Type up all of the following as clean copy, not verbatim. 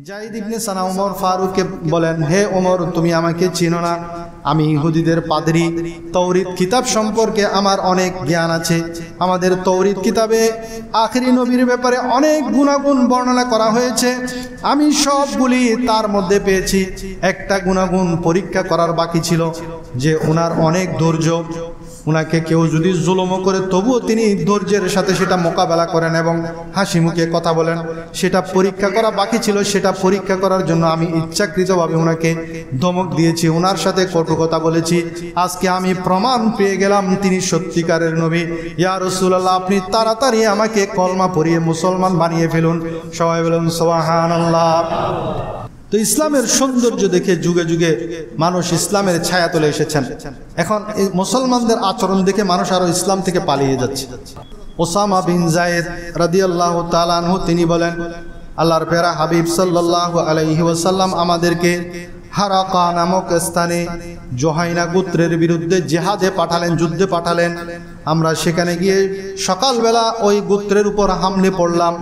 জাইদ ইবনে সানা ওমর ফারুককে বলেন, হে ওমর, তুমি আমাকে চিনো না? আমি ইহুদিদের পাদ্রী। তৌরিত কিতাব সম্পর্কে আমার অনেক জ্ঞান আছে। আমাদের তৌরিত কিতাবে আখিরি নবীর ব্যাপারে অনেক গুণাগুণ বর্ণনা করা হয়েছে। আমি সবগুলি তার মধ্যে পেয়েছি। একটা গুণাগুণ পরীক্ষা করার বাকি ছিল, যে ওনার অনেক ধৈর্য। উনাকে কেউ যদি জুলুম করে তবুও তিনি ধৈর্যের সাথে সেটা মোকাবেলা করেন এবং হাসি মুখে কথা বলেন। সেটা পরীক্ষা করা বাকি ছিল। সেটা পরীক্ষা করার জন্য আমি ইচ্ছাকৃতভাবে ওনাকে ধমক দিয়েছি, ওনার সাথে কটু কথা বলেছি। আজকে আমি প্রমাণ পেয়ে গেলাম তিনি সত্যিকারের নবী। ইয়া রাসূলুল্লাহ, আপনি তাড়াতাড়ি আমাকে কলমা পড়িয়ে মুসলমান বানিয়ে ফেলুন। সবাই বলুন সুবহানাল্লাহ। তো ইসলামের সৌন্দর্য দেখে যুগে যুগে মানুষ ইসলামের ছায়া তুলে এসেছেন। এখন এই মুসলমানদের আচরণ দেখে মানুষ আরো ইসলাম থেকে পালিয়ে যাচ্ছে। ওসামা বিন যায়েদ রাদিয়াল্লাহু তাআলা আনহু তিনি বলেন, আল্লাহর প্যারা হাবিব সাল্লাল্লাহু আলাইহি ওয়াসাল্লাম আমাদেরকে হারাকা নামক স্থানে জোহাইনা গোত্রের বিরুদ্ধে জিহাদে পাঠালেন, যুদ্ধে পাঠালেন। আমরা সেখানে গিয়ে সকালবেলা ওই গোত্রের উপর হামলে পড়লাম।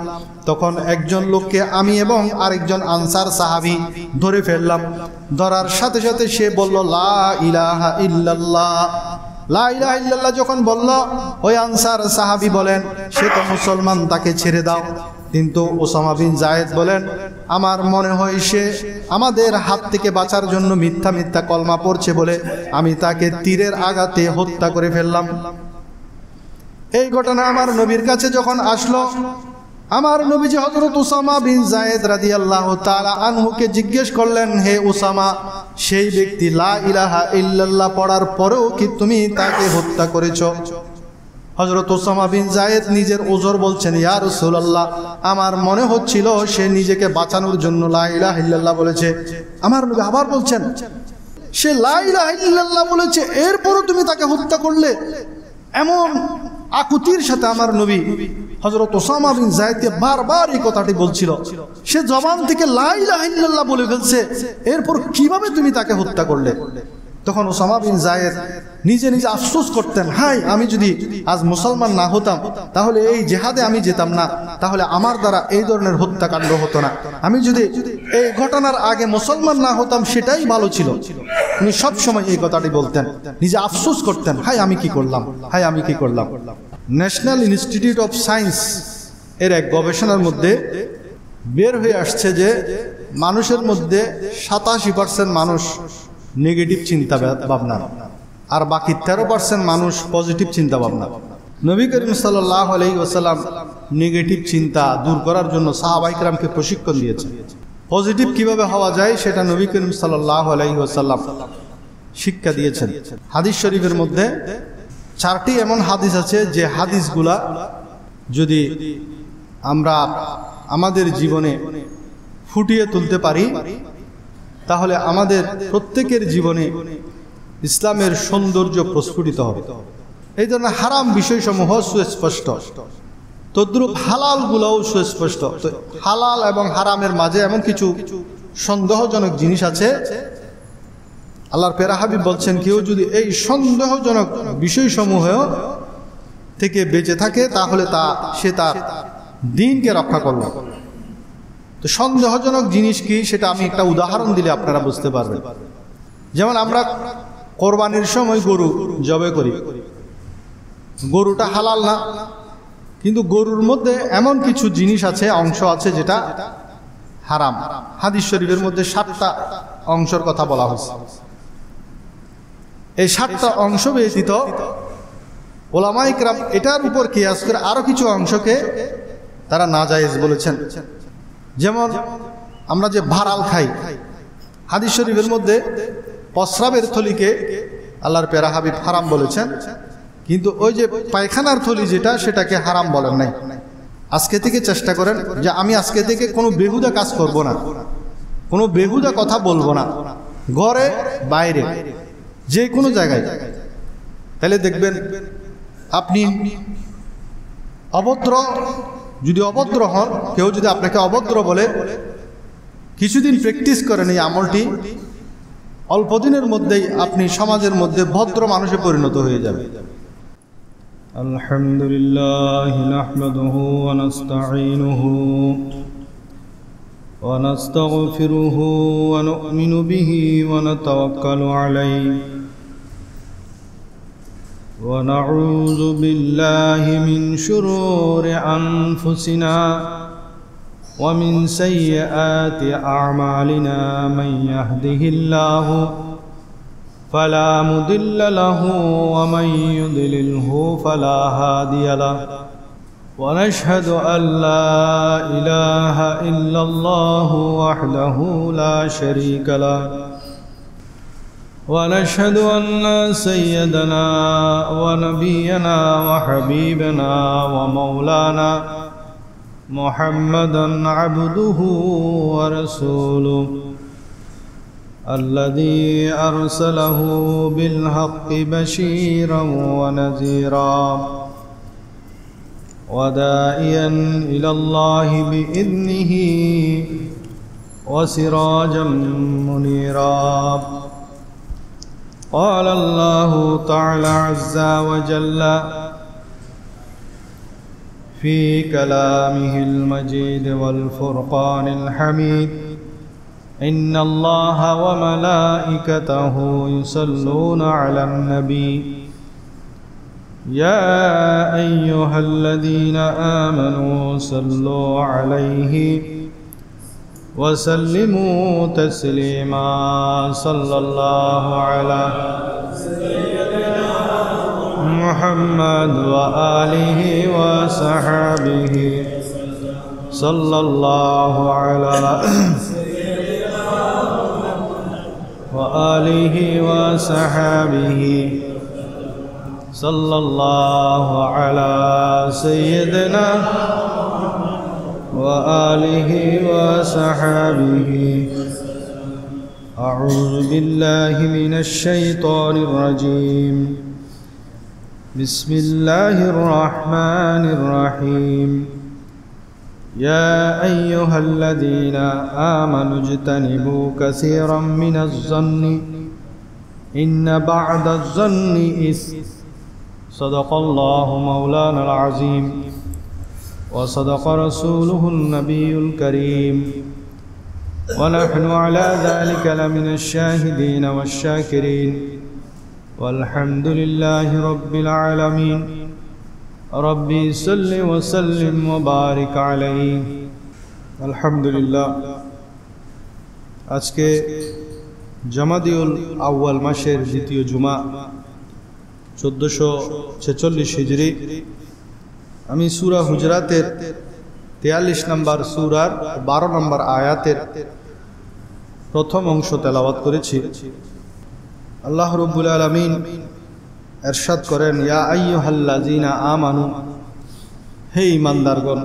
তখন একজন লোককে আমি এবং আরেকজন আনসার সাহাবী ধরে ফেললাম। ধরার সাথে সাথে সে বলল, লা ইলাহা ইল্লাল্লাহ। লা ইলাহা ইল্লাল্লাহ যখন বলল, ওই আনসার সাহাবী বলেন, সে তো মুসলমান, তাকে ছেড়ে দাও। কিন্তু ওসামা বিন যায়েদ বলেন, আমার মনে হয় সে আমাদের হাত থেকে বাঁচার জন্য মিথ্যা মিথ্যা কলমা পড়ছে বলে আমি তাকে তীরের আঘাতে হত্যা করে ফেললাম। এই ঘটনা আমার নবীর কাছে যখন আসলো, আমার নবীজি হযরত ওসামা বিন যায়েদ রাদিয়াল্লাহু তাআলা আনহুকে জিজ্ঞেস করলেন, হে ওসামা, সেই ব্যক্তি লা ইলাহা ইল্লাল্লাহ পড়ার পরেও কি তুমি তাকে হত্যা করেছো? হযরত ওসামা বিন যায়েদ নিজের ওজর বলছেন, ইয়া রাসূলুল্লাহ, আমার মনে হচ্ছিল সে নিজেকে বাঁচানোর জন্য লা ইলাহা ইল্লাল্লাহ বলেছে। আমার নবী আবার বলছেন, সে লা ইলাহা ইল্লাল্লাহ বলেছে, এরপরও তুমি তাকে হত্যা করলে? এমন আকুতির সাথে আমার নবী হযরত ওসামা বিন যায়েদকে বারবার এই কথাটি বলছিল। সে জবান থেকে লা ইলাহা ইল্লাল্লাহ বলে ফেলছে, এরপর কিভাবে তুমি তাকে হত্যা করলে? তখন ওসামা বিন যায়েদ নিজে নিজে আফসোস করতেন, হাই, আমি যদি আজ মুসলমান না হতাম তাহলে এই জেহাদে আমি যেতাম না, তাহলে আমার দ্বারা এই ধরনের হত্যাকাণ্ড হতো না। আমি যদি এই ঘটনার আগে মুসলমান না হতাম সেটাই ভালো ছিল। উনি সবসময় এই কথাটি বলতেন, নিজে আফসোস করতেন, হাই আমি কি করলাম, হাই আমি কি করলাম। ন্যাশনাল ইনস্টিটিউট অফ সায়েন্স এর এক গবেষণার মধ্যে বের হয়ে আসছে যে মানুষের মধ্যে 87% মানুষ নেগেটিভ চিন্তা ভাবনা, আর বাকি 13% মানুষ পজিটিভ চিন্তা ভাবনা। নবী করিম সাল্লাল্লাহু আলাইহি ওয়াসাল্লাম নেগেটিভ চিন্তা দূর করার জন্য সাহাবায়ে কেরামকে প্রশিক্ষণ দিয়েছেন। পজিটিভ কিভাবে হওয়া যায় সেটা নবী করিম সাল্লাল্লাহু আলাইহি ওয়াসাল্লাম শিক্ষা দিয়েছেন। হাদিস শরীফের মধ্যে 4টি এমন হাদিস আছে যে হাদিসগুলা যদি আমরা আমাদের জীবনে ফুটিয়ে তুলতে পারি তাহলে আমাদের প্রত্যেকের জীবনে ইসলামের সৌন্দর্য প্রস্ফুটিত হবে। এই ধরনের হারাম বিষয়সমূহ সুস্পষ্ট, তদ্রূপ হালালগুলোও সুস্পষ্ট। তো হালাল এবং হারামের মাঝে এমন কিছু সন্দেহজনক জিনিস আছে। আল্লাহর প্যারা হাবিব বলছেন, কেউ যদি এই সন্দেহজনক বিষয়সমূহ থেকে বেঁচে থাকে তাহলে সে তার দ্বীনকে রক্ষা করল। তো সন্দেহজনক জিনিস কি সেটা আমি একটা উদাহরণ দিলে আপনারা বুঝতে পারবেন। যেমন আমরা কোরবানির সময় গরু জবাই করি, গরুটা হালাল না, কিন্তু গরুর মধ্যে এমন কিছু জিনিস আছে, অংশ আছে যেটা হারাম। হাদিস শরীফের মধ্যে 7টা অংশের কথা বলা হয়েছে। এই 7টা অংশ ব্যতীত ওলামায়ে কেরাম এটার উপর কিয়াস করে আরো কিছু অংশকে তারা নাজায়েজ বলেছেন। যেমন আমরা যে ভাড়াল খাই, হাদিস শরীফের মধ্যে প্রস্রাবের থলিকে আল্লাহর প্যারা হাবিব হারাম বলেছেন, কিন্তু ওই যে পায়খানার থলি যেটা সেটাকে হারাম বলেন নাই। আজকে থেকে চেষ্টা করেন যে আমি আজকে থেকে কোনো বেহুদা কাজ করব না, কোনো বেহুদা কথা বলবো না, ঘরে বাইরে যে কোনো জায়গায়। তাহলে দেখবেন আপনি যদি অভদ্র হন, কেউ যদি আপনাকে অভদ্র বলে, কিছুদিন প্র্যাকটিস করেন এই আমলটি, অল্প দিনের মধ্যেই আপনি সমাজের মধ্যে ভদ্র মানুষে পরিণত হয়ে যাবে। আলহামদুলিল্লাহ নাহমাদুহু ওয়া নাস্তাঈনুহু ونستغفره ونؤمن به ونتوكل عليه ونعوذ بالله من شرور أنفسنا ومن سيئات أعمالنا من يهده الله فلا مضل له ومن يضلله فلا هادي له ونشهد أن لا إله إلا الله وحده لا شريك له ونشهد أن سيدنا ونبينا وحبيبنا ومولانا محمدا عبده ورسوله الذي أرسله بالحق بشيرا ونذيرا وداعيا إلى الله بإذنه وسراجا منيرا قال الله تعالى عز وجل في كلامه المجيد والفرقان الحميد إن الله وملائكته يصلون على النبي يا أيها الذين آمنوا صلوا عليه وسلموا تسليما صلى الله على محمد وآله وصحبه صلى الله على وآله وصحبه صلى الله على سيدنا وآله وصحبه أعوذ بالله من الشيطان الرجيم بسم الله الرحمن الرحيم يا أيها الذين آمنوا اجتنبوا كثيرا من الظن إن بعد الظن إثم صدق الله مولانا العظيم وصدق رسوله النبي الكريم ونحن على ذلك لمن الشاهدين والشاكرين والحمد لله رب العالمين ربي صل وسلم وبارك عليه الحمد لله আজকে জামাদিউল আউয়াল মাসের দ্বিতীয় জুমা 1446 হিজরি আমি সূরা হুজরাতের 43 নম্বর সূরার 12 নম্বর আয়াতের প্রথম অংশ তেলাওয়াত করেছি। আল্লাহ রাব্বুল আলামিন ইরশাদ করেন, ইয়া আইয়ুহাল্লাযীনা আমানু, হে ঈমানদারগণ,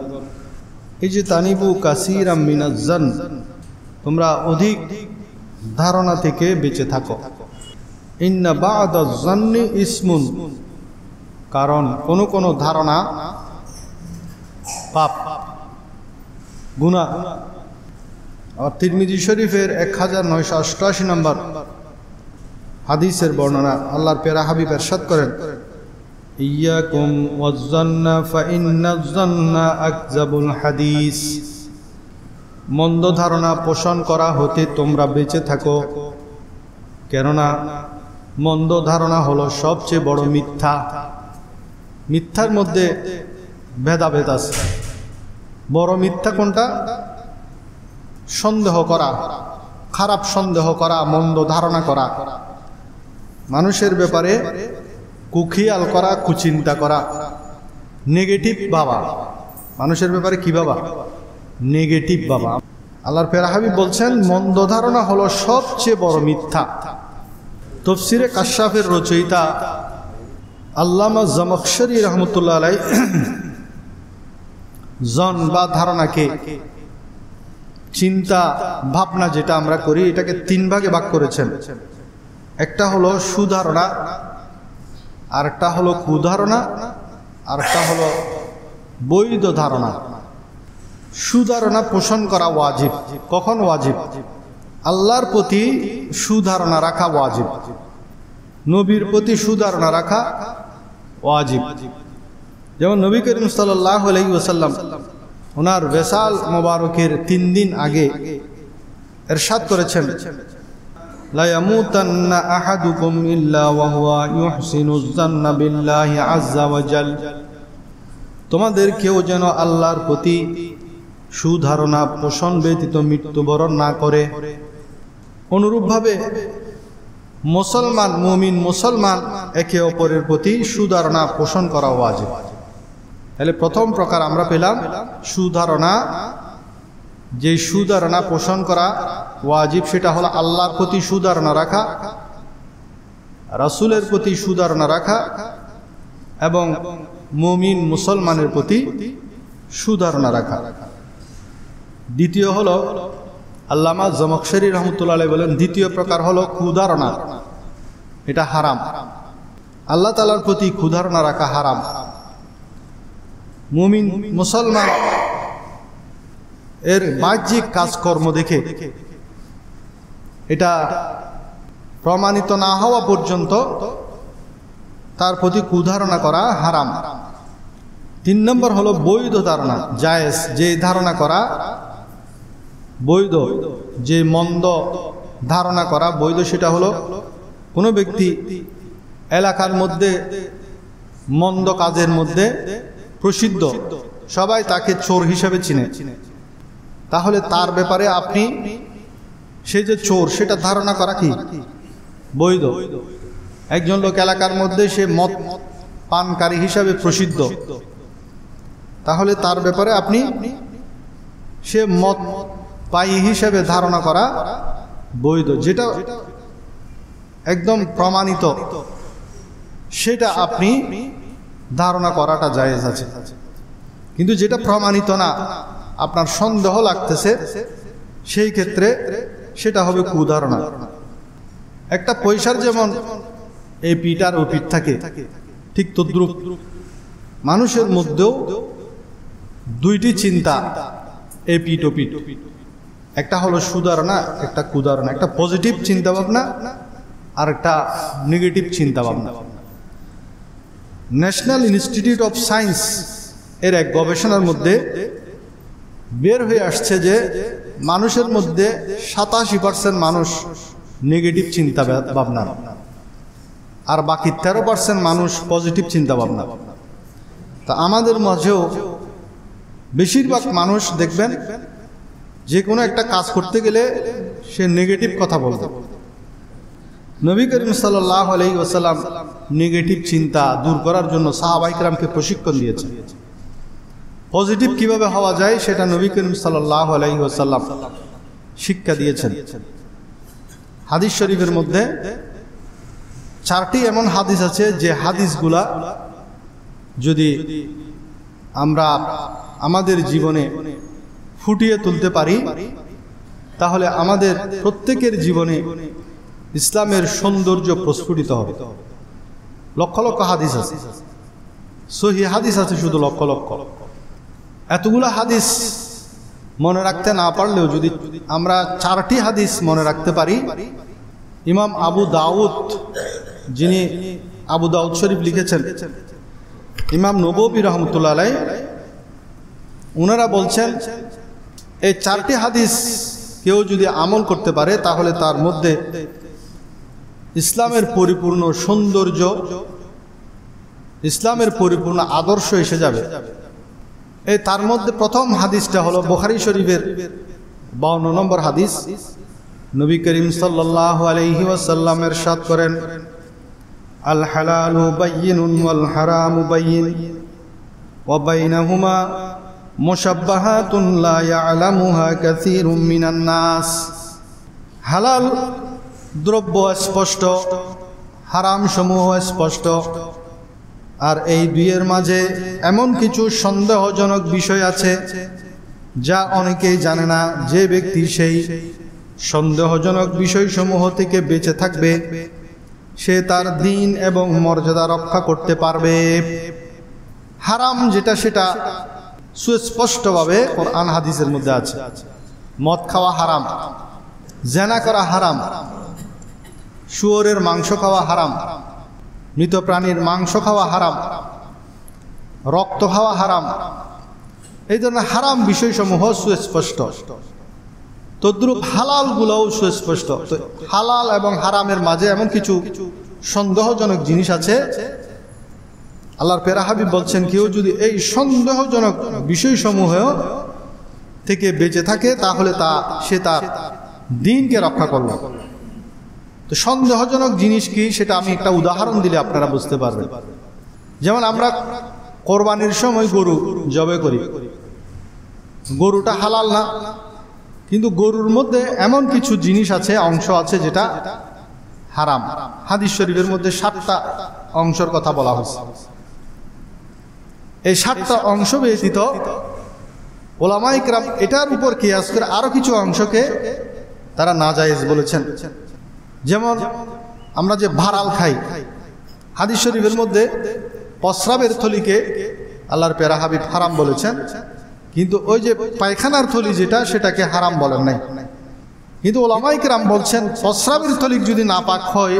ইজতানিবু কাসীরাম মিনাজ-জান, তোমরা অধিক ধারণা থেকে বেঁচে থাকো। ইন্না বা'দাজ-জান্নি ইসমুন, কারণ কোন ধারণা পাপ, গুনাহ। আর তিরমিজি শরীফের 1988 নম্বর হাদিসের বর্ণনা আল্লাহর প্যারা হাবিব ইরশাদ করেন, ইয়াকুম ওয়াজ-জান্না ফাইন্নাজ-জান্না আকযাবুল হাদিস, মন্দ ধারণা পোষণ করা হতে তোমরা বেঁচে থাকো, কেননা মন্দ ধারণা হলো সবচেয়ে বড় মিথ্যা। মিথ্যার মধ্যে ভেদাভেদ আছে। বড় মিথ্যা কোনটা? সন্দেহ করা, খারাপ সন্দেহ করা, মন্দ ধারণা করা, মানুষের ব্যাপারে কুখিয়াল করা, কুচিন্তা করা, নেগেটিভ ভাবা। মানুষের ব্যাপারে কি ভাবা? নেগেটিভ ভাবা। আল্লাহর প্যারা হাবিব বলছেন, মন্দ ধারণা হলো সবচেয়ে বড় মিথ্যা। তফসিরে কাশাফের রচয়িতা আল্লামা জামাখশরী রহমতুল্লাহ আলাইহি জন বা ধারণাকে, চিন্তা ভাবনা যেটা আমরা করি, এটাকে 3 ভাগে ভাগ করেছেন। একটা হলো সুধারণা, আরেকটা হলো কুধারণা, আরেকটা হলো বৈধ ধারণা। সুধারণা পোষণ করা ওয়াজিব। কখন ওয়াজিব? আল্লাহর প্রতি সুধারণা রাখা ওয়াজিব, নবীর প্রতি সুধারণা রাখা ওয়াজিব। যেমন নবী করিম সাল্লাল্লাহু আলাইহি ওয়াসাল্লাম ওনার বেসাল মোবারকের 3 দিন আগে ইরশাদ করেছেন, লা ইয়ামুতান্না আহাদুকুম ইল্লা ওয়া হুয়া ইউহসিনুজ জান্না বিল্লাহি আযজা ওয়া জাল। তোমাদের কেউ যেন আল্লাহর প্রতি সুধারণা পোষণ ব্যতীত মৃত্যুবরণ না করে। অনুরূপভাবে মুসলমান, মুমিন মুসলমান একে অপরের প্রতি সুধারণা পোষণ করা ওয়াজিব। তাহলে প্রথম প্রকার আমরা পেলাম সুধারণা। যে সুধারণা পোষণ করা ওয়াজিব সেটা হলো আল্লাহর প্রতি সুধারণা রাখা, রাসূলের প্রতি সুধারণা রাখা এবং মুমিন মুসলমানের প্রতি সুধারণা রাখা। দ্বিতীয় হলো আল্লামা জমখশরী রহমতুল্লাহ আলাইহি বলেন, দ্বিতীয় প্রকার হলো কুধারণা। এটা হারাম। আল্লাহ তাআলার প্রতি কুধারণা রাখা হারাম। মুমিন মুসলমান এর বাহ্যিক কাজকর্ম দেখে এটা প্রমাণিত না হওয়া পর্যন্ত তার প্রতি কুধারণা করা হারাম। 3 নম্বর হলো বৈধ ধারণা, জায়েজ। যে ধারণা করা বৈধ, যে মন্দ ধারণা করা বৈধ, সেটা হলো কোনো ব্যক্তি এলাকার মধ্যে মন্দ কাজের মধ্যে প্রসিদ্ধ, সবাই তাকে চোর হিসেবে চিনে, তাহলে তার ব্যাপারে আপনি সে যে চোর সেটা ধারণা করা কি বৈধ। একজন লোক এলাকার মধ্যে সে মদ পানকারী হিসাবে প্রসিদ্ধ, তাহলে তার ব্যাপারে আপনি সে মদ পায়ী হিসাবে ধারণা করা বৈধ। যেটা একদম প্রমাণিত সেটা আপনি ধারণা করাটা জায়েজ আছে। কিন্তু যেটা প্রমাণিত না, আপনার সন্দেহ লাগতেছে, সেই ক্ষেত্রে সেটা হবে কুধারণা। একটা পয়সার যেমন এই পিঠ আর ও পিঠ থাকে, ঠিক তদ্রূপ মানুষের মধ্যেও দুইটি চিন্তা, এই পিঠ ও পিঠ। একটা হলো সুধারণা, একটা কুধারণা। একটা পজিটিভ চিন্তা ভাবনা আর একটা নেগেটিভ চিন্তা ভাবনা। ন্যাশনাল ইনস্টিটিউট অফ সায়েন্স এর এক গবেষণার মধ্যে বের হয়ে আসছে যে মানুষের মধ্যে 87% মানুষ নেগেটিভ চিন্তা ভাবনা, আর বাকি 13% মানুষ পজিটিভ চিন্তা ভাবনা। তা আমাদের মাঝেও বেশিরভাগ মানুষ দেখবেন যে কোনো একটা কাজ করতে গেলে সে নেগেটিভ কথা বলবে। নবী করিম সাল্লাল্লাহু আলাইহি ওয়াসাল্লাম নেগেটিভ চিন্তা দূর করার জন্য সাহাবায়ে কেরামকে প্রশিক্ষণ দিয়েছেন। পজিটিভ কিভাবে হওয়া যায় সেটা নবী করিম সাল্লাল্লাহু আলাইহি ওয়াসাল্লাম শিক্ষা দিয়েছেন। হাদিস শরীফের মধ্যে 4টি এমন হাদিস আছে যে হাদিসগুলা যদি আমরা আমাদের জীবনে ফুটিয়ে তুলতে পারি তাহলে আমাদের প্রত্যেকের জীবনে ইসলামের সৌন্দর্য প্রস্ফুটিত হবে। লক্ষ লক্ষ হাদিস আছে, সহিহ হাদিস আছে শুধু লক্ষ লক্ষ। এতগুলো হাদিস মনে রাখতে না পারলেও যদি আমরা 4টি হাদিস মনে রাখতে পারি, ইমাম আবু দাউদ, যিনি আবু দাউদ শরীফ লিখেছেন, ইমাম নববী রহমতুল্লাহ আলাইহি, ওনারা বলছেন এই 4টি হাদিস কেউ যদি আমল করতে পারে তাহলে তার মধ্যে ইসলামের পরিপূর্ণ সৌন্দর্য, ইসলামের পরিপূর্ণ আদর্শ এসে যাবে। এই তার মধ্যে প্রথম হাদিসটা হলো বুখারী শরীফের 52 নম্বর হাদিস। নবী করিম সাল্লাল্লাহু আলাইহি ওয়াসাল্লাম ইরশাদ করেন, আল হালালু বায়্যিনুন ওয়াল হারামু বায়্যিন ওয়া বাইনাহুমা মুশাব্বাহাতুন লা ইয়ালামুহা কাসীরুম মিনান নাস। হালাল দ্রব্য স্পষ্ট, হারাম সমূহ স্পষ্ট, আর এই দুইয়ের মাঝে এমন কিছু সন্দেহজনক বিষয় আছে যা অনেকেই জানে না। যে ব্যক্তি সেই সন্দেহজনক বিষয়সমূহ থেকে বেঁচে থাকবে সে তার দ্বীন এবং মর্যাদা রক্ষা করতে পারবে। হারাম যেটা সেটা সুস্পষ্টভাবে কোরআন হাদিসের মধ্যে আছে। মদ খাওয়া হারাম, জেনা করা হারাম, শুয়োরের মাংস খাওয়া হারাম, মৃত প্রাণীর মাংস খাওয়া হারাম, রক্ত খাওয়া হারাম, এই ধরনের হারাম বিষয়সমূহ সুস্পষ্ট, তদ্রুপ হালালগুলোও সুস্পষ্ট। তো হালাল এবং হারামের মাঝে এমন কিছু সন্দেহজনক জিনিস আছে, আল্লাহর প্যারা হাবিব বলছেন কেউ যদি এই সন্দেহজনক বিষয়সমূহ থেকে বেঁচে থাকে তাহলে সে তার দ্বীনকে রক্ষা করল। তো সন্দেহজনক জিনিস কি সেটা আমি একটা উদাহরণ দিলে আপনারা বুঝতে পারবেন। যেমন আমরা কোরবানির সময় গরু জবাই করি, গরুটা হালাল না, কিন্তু গরুর মধ্যে এমন কিছু জিনিস আছে, অংশ আছে যেটা হারাম। হাদিস শরীফের মধ্যে 7টা অংশের কথা বলা হয়েছে। এই 7টা অংশ ব্যতীত ওলামায়ে কেরাম এটার উপর কিয়াস করে আরো কিছু অংশকে তারা নাজায়েজ বলেছেন। যেমন আমরা যে ভারাল খাই, হাদিস শরীফের মধ্যে প্রস্রাবের থলিকে আল্লাহর প্যারা হাবিব হারাম বলেছেন, কিন্তু ওই যে পায়খানার থলি যেটা সেটাকে হারাম বলেন নাই। কিন্তু ওলামায়ে কেরাম বলছেন প্রস্রাবের থলি যদি নাপাক হয়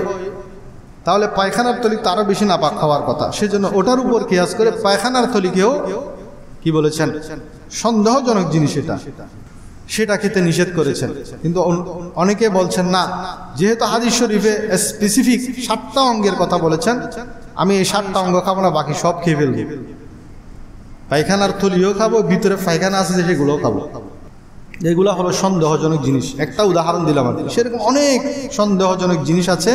তাহলে পায়খানার থলি তারও বেশি নাপাক হওয়ার কথা, সেজন্য ওটার উপর কিয়াস করে পায়খানার থলিকেও কি বলেছেন সন্দেহজনক জিনিস সেটা খেতে নিষেধ করেছেন। কিন্তু অনেকে বলছেন না, যেহেতু হাদিস শরীফে স্পেসিফিক 7টা অঙ্গের কথা বলেছেন, আমি এই 7টা অঙ্গ খাবো না, বাকি সব খেয়ে ফেলবো। পায়খানার থলিও খাবো, ভিতরে পায়খানা আছে সেগুলোও খাবো। এগুলো হলো সন্দেহজনক জিনিস। একটা উদাহরণ দিলাম আমি, সেরকম অনেক সন্দেহজনক জিনিস আছে।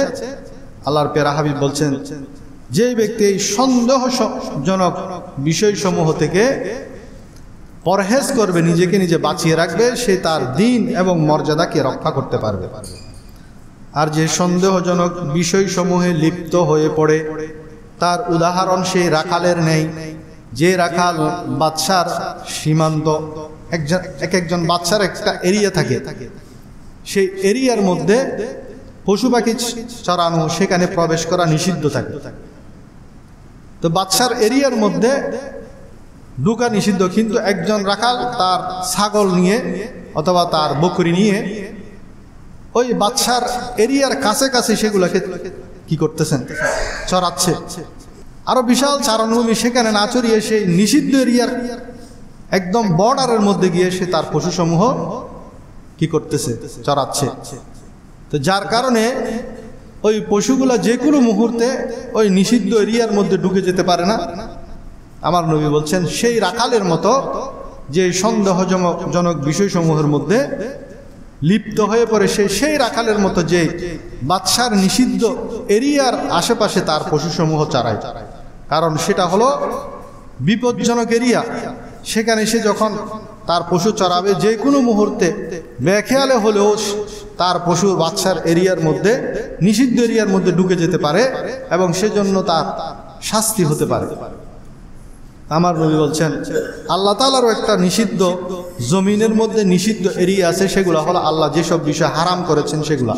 আল্লাহর প্যারা হাবিব বলছেন যে ব্যক্তি এই সন্দেহজনক বিষয়সমূহ থেকে পরহেজ করবে, নিজেকে নিজে বাঁচিয়ে রাখবে, সে তার দ্বীন এবং মর্যাদাকে রক্ষা করতে পারবে। আর যে সন্দেহজনক বিষয়সমূহে লিপ্ত হয়ে পড়ে, তার উদাহরণ সেই রাখালের নেই, যে রাখাল বাদশার সীমান্ত, একজন বাদশার একটা এরিয়া থাকে, সেই এরিয়ার মধ্যে পশু পাখি চড়ানো, সেখানে প্রবেশ করা নিষিদ্ধ থাকে। তো বাদশার এরিয়ার মধ্যে ঢুকা নিষিদ্ধ, কিন্তু একজন রাখাল তার ছাগল নিয়ে অথবা তার বকরি নিয়ে ওই বাদশার এরিয়ার কাছে কাছে সেগুলোকে কি করতেছেন, চড়াচ্ছে। আরো বিশাল চারণভূমি, সেখানে না চড়িয়ে সেই নিষিদ্ধ এরিয়ার একদম বর্ডারের মধ্যে গিয়ে সে তার পশুসমূহ কি করতেছে, চড়াচ্ছে। তো যার কারণে ওই পশুগুলা যে কোনো মুহূর্তে ওই নিষিদ্ধ এরিয়ার মধ্যে ঢুকে যেতে পারে না। আমার নবী বলছেন সেই রাখালের মতো যে সন্দেহজনক বিষয়সমূহের মধ্যে লিপ্ত হয়ে পড়ে, সেই রাখালের মতো যে বাদশার নিষিদ্ধ এরিয়ার আশেপাশে তার পশুসমূহ চড়ায়, কারণ সেটা হলো বিপজ্জনক এরিয়া। সেখানে সে যখন তার পশু চড়াবে, যে কোনো মুহূর্তে বেখেয়ালে হলেও তার পশু বাদশার এরিয়ার মধ্যে, নিষিদ্ধ এরিয়ার মধ্যে ঢুকে যেতে পারে এবং সেজন্য তার শাস্তি হতে পারে। আমার নবী বলছেন আল্লাহ তাআলারও একটা নিষিদ্ধ জমিনের মধ্যে নিষিদ্ধ এরিয়া আছে, সেগুলো হলো আল্লাহ যেসব বিষয় হারাম করেছেন, সেগুলা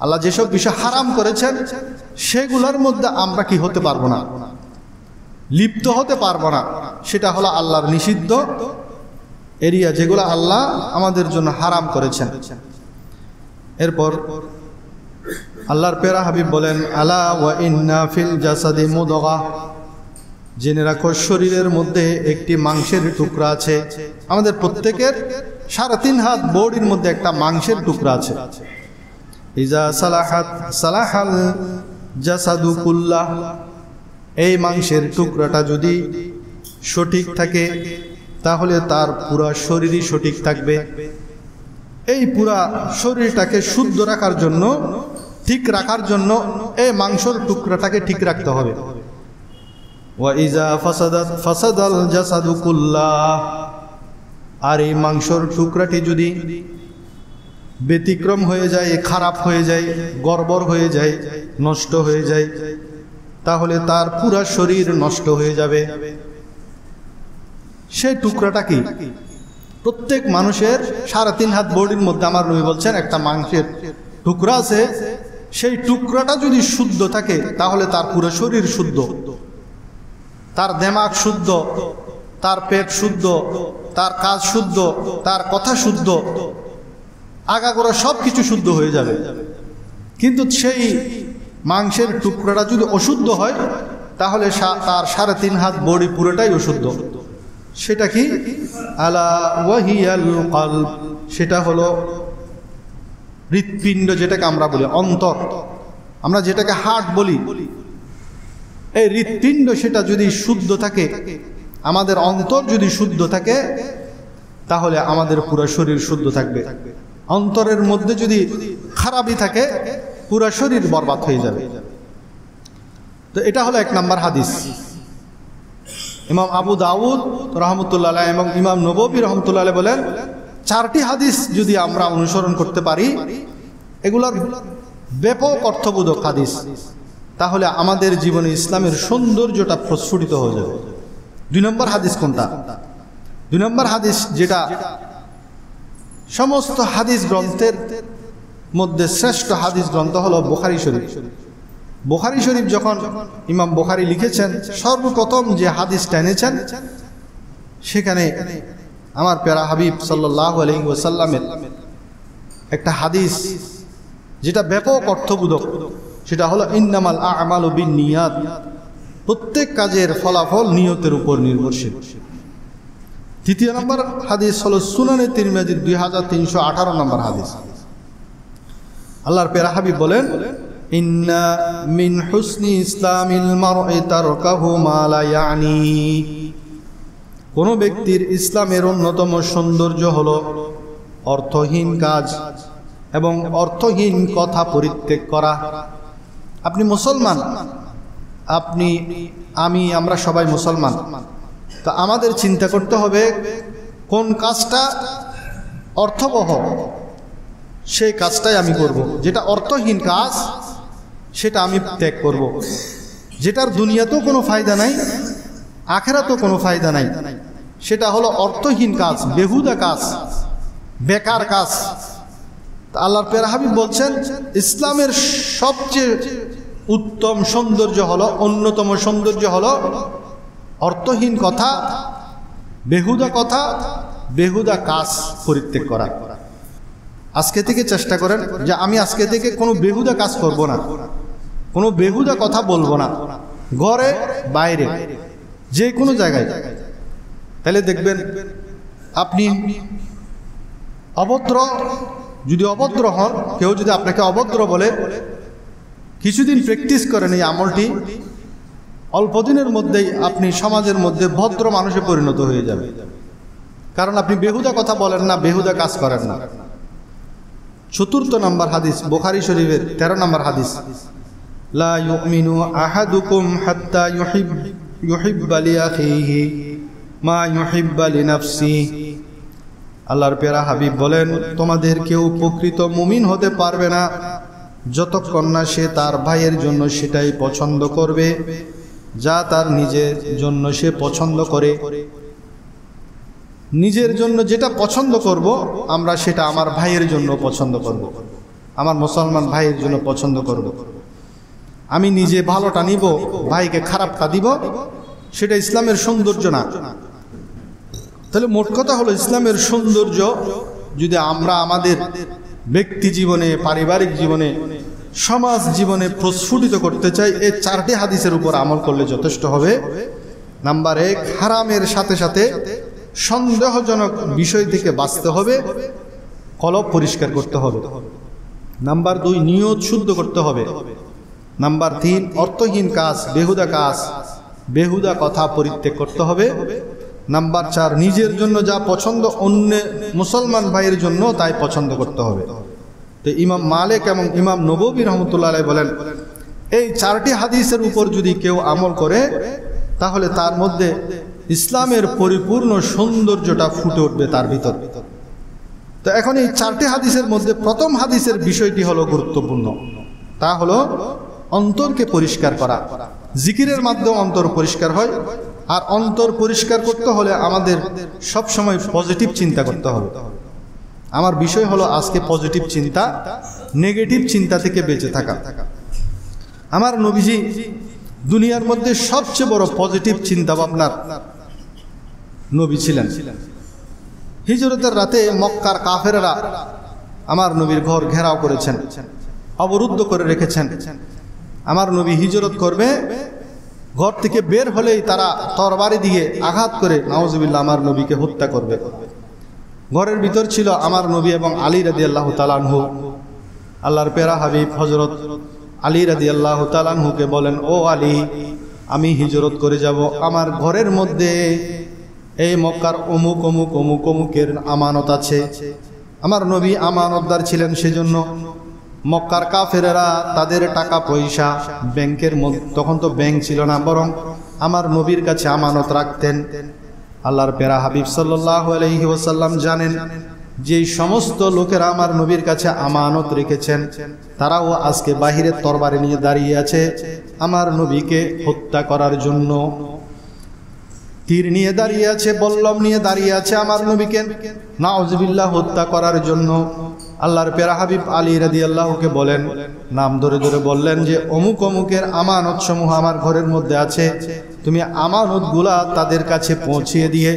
আল্লাহ যেসব বিষয় হারাম করেছেন সেগুলোর মধ্যে আমরা কি হতে পারবো না, লিপ্ত হতে পারবো না। সেটা হলো আল্লাহর নিষিদ্ধ এরিয়া, যেগুলো আল্লাহ আমাদের জন্য হারাম করেছেন। এরপর আল্লাহর প্যারা হাবিব বলেন আলা ওয়া ইন্না ফিল জাসাদি মুদগা, জেনে রাখো শরীরের মধ্যে একটি মাংসের টুকরা আছে। আমাদের প্রত্যেকের 3.5 হাত বডির মধ্যে একটা মাংসের টুকরা আছে। ইজা সালাহাত সালাহাল জাসাদু কুল্লাহ, এই মাংসের টুকরাটা যদি সঠিক থাকে তাহলে তার পুরা শরীরই সঠিক থাকবে। এই পুরা শরীরটাকে শুদ্ধ রাখার জন্য, ঠিক রাখার জন্য এই মাংসের টুকরাটাকে ঠিক রাখতে হবে। ওয়া ইজা ফাসাদাত ফাসাদাল জাসাদু কুল্লাহ, আর এই মাংসের টুকরাটি যদি ব্যতিক্রম হয়ে যায়, খারাপ হয়ে যায়, গড়বড় হয়ে যায়, নষ্ট হয়ে যায়, তাহলে তার পুরা শরীর নষ্ট হয়ে যাবে। সেই টুকরাটা কি? প্রত্যেক মানুষের 3.5 হাত বডির মধ্যে আমার নবী বলছেন একটা মাংসের টুকরা আছে। সেই টুকরাটা যদি শুদ্ধ থাকে তাহলে তার পুরো শরীর শুদ্ধ, তার দিমাগ শুদ্ধ, তার পেট শুদ্ধ, তার কাজ শুদ্ধ, তার কথা শুদ্ধ, আগাগোড়া সব কিছু শুদ্ধ হয়ে যাবে। কিন্তু সেই মাংসের টুকরাটা যদি অশুদ্ধ হয় তাহলে তার 3.5 হাত বডি পুরোটাই অশুদ্ধ। সেটা কি? আলা ওয়াহিয়াল কলব, সেটা হলো হৃৎপিণ্ড, যেটাকে আমরা বলি অন্তর, আমরা যেটাকে হার্ট বলি। এই হৃৎপিণ্ড সেটা যদি শুদ্ধ থাকে, আমাদের অন্তর যদি শুদ্ধ থাকে, তাহলে আমাদের পুরো শরীর শুদ্ধ থাকবে। অন্তরের মধ্যে যদি খারাপই থাকে, পুরো শরীর বরবাদ হয়ে যাবে। তো এটা হলো 1 নম্বর হাদিস। ইমাম আবু দাউদ রহমতুল্লাহ আলাইহি এবং ইমাম নববী রহমতুল্লাহ আলাইহি বলেন, 4টি হাদিস যদি আমরা অনুসরণ করতে পারি, এগুলোর ব্যাপক অর্থবোধক হাদিস, তাহলে আমাদের জীবনে ইসলামের সৌন্দর্যটা প্রস্ফুটিত হয়ে যাবে। 2 নম্বর হাদিস কোনটা? 2 নম্বর হাদিস যেটা সমস্ত হাদিস গ্রন্থের মধ্যে শ্রেষ্ঠ হাদিস গ্রন্থ হলো বুখারী শরীফ। বুখারী শরীফ যখন ইমাম বুখারী লিখেছেন, সর্বপ্রথম যে হাদিসটা এনেছেন, সেখানে আমার প্যারা হাবিব সাল্লাল্লাহু আলাইহি ওয়াসাল্লামের একটা হাদিস যেটা ব্যাপক অর্থবোধক, সেটা হলো ইন্নামাল আ'মালু বিন্নিয়াত, প্রত্যেক কাজের ফলাফল নিয়তের উপর নির্ভরশীল। 3 নম্বর হাদিস হলো সুনানে তিরমিজির 2318 নম্বর হাদিস। আল্লাহর প্যারা হাবিব বলেন, ইন্না মিন হুসনি ইসলামিল মারই তারকাহু মা লা ইয়ানি, কোন ব্যক্তির ইসলামের অন্যতম সৌন্দর্য হলো অর্থহীন কাজ এবং অর্থহীন কথা পরিত্যাগ করা। আপনি মুসলমান, আপনি, আমি, আমরা সবাই মুসলমান। তো আমাদের চিন্তা করতে হবে কোন কাজটা অর্থবহ, সেই কাজটাই আমি করব। যেটা অর্থহীন কাজ সেটা আমি ত্যাগ করব। যেটার দুনিয়াতেও কোনো ফায়দা নাই, আখেরাতেও কোনো ফায়দা নাই, সেটা হলো অর্থহীন কাজ, বেহুদা কাজ, বেকার কাজ। আল্লাহর প্যারা হাবিব বলছেন, ইসলামের সবচেয়ে উত্তম সৌন্দর্য হলো, অন্যতম সৌন্দর্য হলো অর্থহীন কথা, বেহুদা কাজ পরিত্যাগ করা। আজকে থেকে চেষ্টা করেন যে আমি আজকে থেকে কোনো বেহুদা কাজ করব না, কোনো বেহুদা কথা বলবো না, ঘরে বাইরে যে কোনো জায়গায়। তাহলে দেখবেন আপনি অভদ্র, যদি অভদ্র হন, কেউ যদি আপনাকে অভদ্র বলে, কিছুদিন প্র্যাকটিস করেন এই আমলটি, অল্প দিনের মধ্যেই আপনি সমাজের মধ্যে ভদ্র মানুষে পরিণত হয়ে যাবে। কারণ আপনি বেহুদা কথা বলেন না, বেহুদা কাজ করেন না। 4 নম্বর হাদিস বুখারী শরীফের 13 নম্বর হাদিস, লা ইউমিনু আহাদুকুম হাত্তা ইউহিব্বা লিআখিহি মা ইউহিব্বা লিনাফসিহি। আল্লাহর প্যারা হাবিব বলেন, তোমাদের কেউ প্রকৃত মুমিন হতে পারবে না যতক্ষণ না সে তার ভাইয়ের জন্য সেটাই পছন্দ করবে যা তার নিজের জন্য সে পছন্দ করে। নিজের জন্য যেটা পছন্দ করব আমরা, সেটা আমার ভাইয়ের জন্য পছন্দ করব, আমার মুসলমান ভাইয়ের জন্য পছন্দ করব। আমি নিজে ভালোটা নিব, ভাইকে খারাপটা দিব, সেটা ইসলামের সৌন্দর্য না। তাহলে মোট কথা হলো, ইসলামের সৌন্দর্য যদি আমরা আমাদের ব্যক্তি জীবনে, পারিবারিক জীবনে, সমাজ জীবনে প্রস্ফুটিত করতে চাই, এই 4টি হাদিসের উপর আমল করলে যথেষ্ট হবে। নাম্বার 1, হারামের সাথে সাথে সন্দেহজনক বিষয় থেকে বাঁচতে হবে, কলব পরিষ্কার করতে হবে। নাম্বার 2, নিয়ত শুদ্ধ করতে হবে। নাম্বার 3, অর্থহীন কাজ, বেহুদা কথা পরিত্যাগ করতে হবে। নাম্বার 4, নিজের জন্য যা পছন্দ অন্য মুসলমান ভাইয়ের জন্য তাই পছন্দ করতে হবে। তো ইমাম মালিক এবং ইমাম নববী রহমতুল্লাহ আলাইহি বলেন, এই 4টি হাদিসের উপর যদি কেউ আমল করে, তাহলে তার মধ্যে ইসলামের পরিপূর্ণ সৌন্দর্যটা ফুটে উঠবে তার ভিতর। তো এখন এই 4টি হাদিসের মধ্যে প্রথম হাদিসের বিষয়টি হলো গুরুত্বপূর্ণ, তা হলো অন্তরকে পরিষ্কার করা। জিকিরের মাধ্যমে অন্তর পরিষ্কার হয়, আর অন্তর পরিষ্কার করতে হলে আমাদের সব সময় পজিটিভ চিন্তা করতে হবে। আমার বিষয় হলো আজকে পজিটিভ চিন্তা, নেগেটিভ চিন্তা থেকে বেঁচে থাকা। আমার নবীজি দুনিয়ার মধ্যে সবচেয়ে বড় পজিটিভ চিন্তা ভাবনার নবী ছিলেন। হিজরতের রাতে মক্কার কাফেররা আমার নবীর ঘর ঘেরাও করেছেন, অবরুদ্ধ করে রেখেছেন। আমার নবী হিজরত করবে, ঘর থেকে বের হলেই তারা তরবারি দিয়ে আঘাত করে নাউজুবিল্লাহ আমার নবীকে হত্যা করবে। ঘরের ভিতর ছিল আমার নবী এবং আলী রাদিয়াল্লাহু তাআলা আনহু। আল্লাহর প্যারা হাবিব হযরত আলী রাদিয়াল্লাহু তাআলা আনহুকে বলেন, ও আলী, আমি হিজরত করে যাব, আমার ঘরের মধ্যে এই মক্কার অমুক অমুক অমুক অমুকের আমানত আছে। আমার নবী আমানতদার ছিলেন, সেজন্য মক্কার কাফেরেরা তাদের টাকা পয়সা ব্যাংকের মধ্যে, তখন তো ব্যাংক ছিল না, বরং আমার নবীর কাছে আমানত রাখতেন। আল্লাহর প্যারা হাবিব সাল্লাল্লাহু আলাইহি ওয়াসাল্লাম জানেন যে সমস্ত লোকেরা আমার নবীর কাছে আমানত রেখেছেন তারাও আজকে বাহিরে তরবারি নিয়ে দাঁড়িয়ে আছে আমার নবীকে হত্যা করার জন্য। তীর নিয়ে দাঁড়িয়ে আছে, বল্লম নিয়ে দাঁড়িয়ে আছে আমার নবীকে নাউজুবিল্লাহ হত্যা করার জন্য। আল্লাহর প্যারা হাবিব আলী রাদিয়াল্লাহুকে বলেন, নাম ধরে ধরে বললেন যে অমুক অমুকের আমানত সমূহ আমার ঘরের মধ্যে আছে, তুমি আমানতগুলা তাদের কাছে পৌঁছিয়ে দিয়ে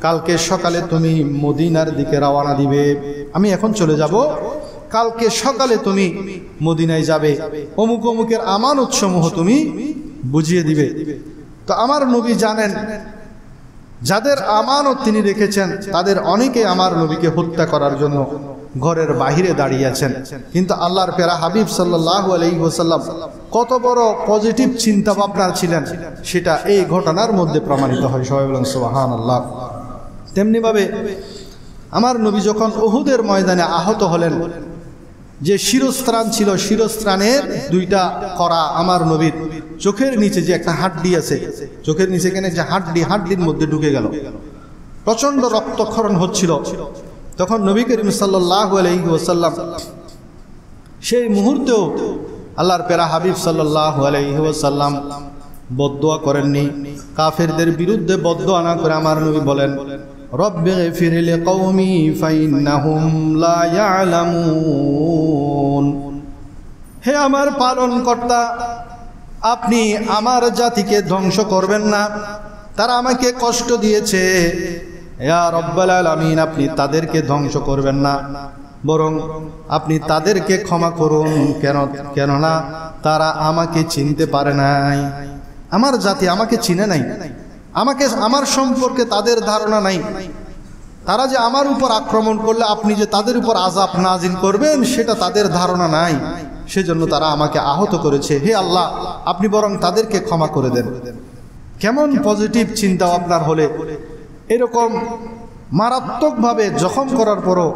কালকে সকালে তুমি মদিনার দিকে রওনা দিবে। আমি এখন চলে যাব, কালকে সকালে তুমি মদিনায় যাবে, অমুক অমুকের আমানত সমূহ তুমি বুঝিয়ে দিবে। তো আমার নবী জানেন যাদের আমানত তিনি রেখেছেন তাদের অনেকে আমার নবীকে হত্যা করার জন্য ঘরের বাহিরে দাঁড়িয়ে আছেন। কিন্তু আল্লাহর প্যারা হাবিব সাল্লাল্লাহু আলাইহি ওয়াসাল্লাম কত বড় পজিটিভ চিন্তা ভাবনা ছিলেন সেটা এই ঘটনার মধ্যে প্রমাণিত হয়। সবাই বলেন সুবহানাল্লাহ। তেমনিভাবে আমার নবী যখন উহুদের ময়দানে আহত হলেন, যে শিরস্ত্রাণ ছিল, শিরস্ত্রাণের দুইটা করা আমার নবীর চোখের নিচে যে একটা হাড্ডি আছে, চোখের নিচে কেন যে হাড্ডির মধ্যে ঢুকে গেল, প্রচন্ড রক্তক্ষরণ হচ্ছিল। তখন নবী করিম সাল্লাল্লাহু আলাইহি ওয়াসাল্লাম সেই মুহূর্তেও আল্লাহর প্যারা হাবিব সাল্লাল্লাহু আলাইহি ওয়াসাল্লাম বদদুয়া করেননি। কাফেরদের বিরুদ্ধে বদদুয়া না করে আমার নবী বলেন, রব্বিগফির লিকওমি ফাইন্নাহুম লা ইয়ালামুন। হে আমার পালনকর্তা, আপনি আমার জাতিকে ধ্বংস করবেন না, তারা আমাকে কষ্ট দিয়েছে। ইয়া রব্বাল আলামিন, আপনি তাদেরকে ধ্বংস করবেন না, বরং আপনি তাদেরকে ক্ষমা করুন। কেননা তারা আমাকে চিনতে পারে নাই, আমার জাতি আমাকে চিনে নাই, আমার সম্পর্কে তাদের ধারণা নাই। তারা যে আমার উপর আক্রমণ করলে আপনি যে তাদের উপর আযাব নাজিল করবেন সেটা তাদের ধারণা নাই, সেজন্য তারা আমাকে আহত করেছে। হে আল্লাহ, আপনি বরং তাদেরকে ক্ষমা করে দেন। কেমন পজিটিভ চিন্তা আপনার হলে এরকম মারাত্মকভাবে জখম করার পরও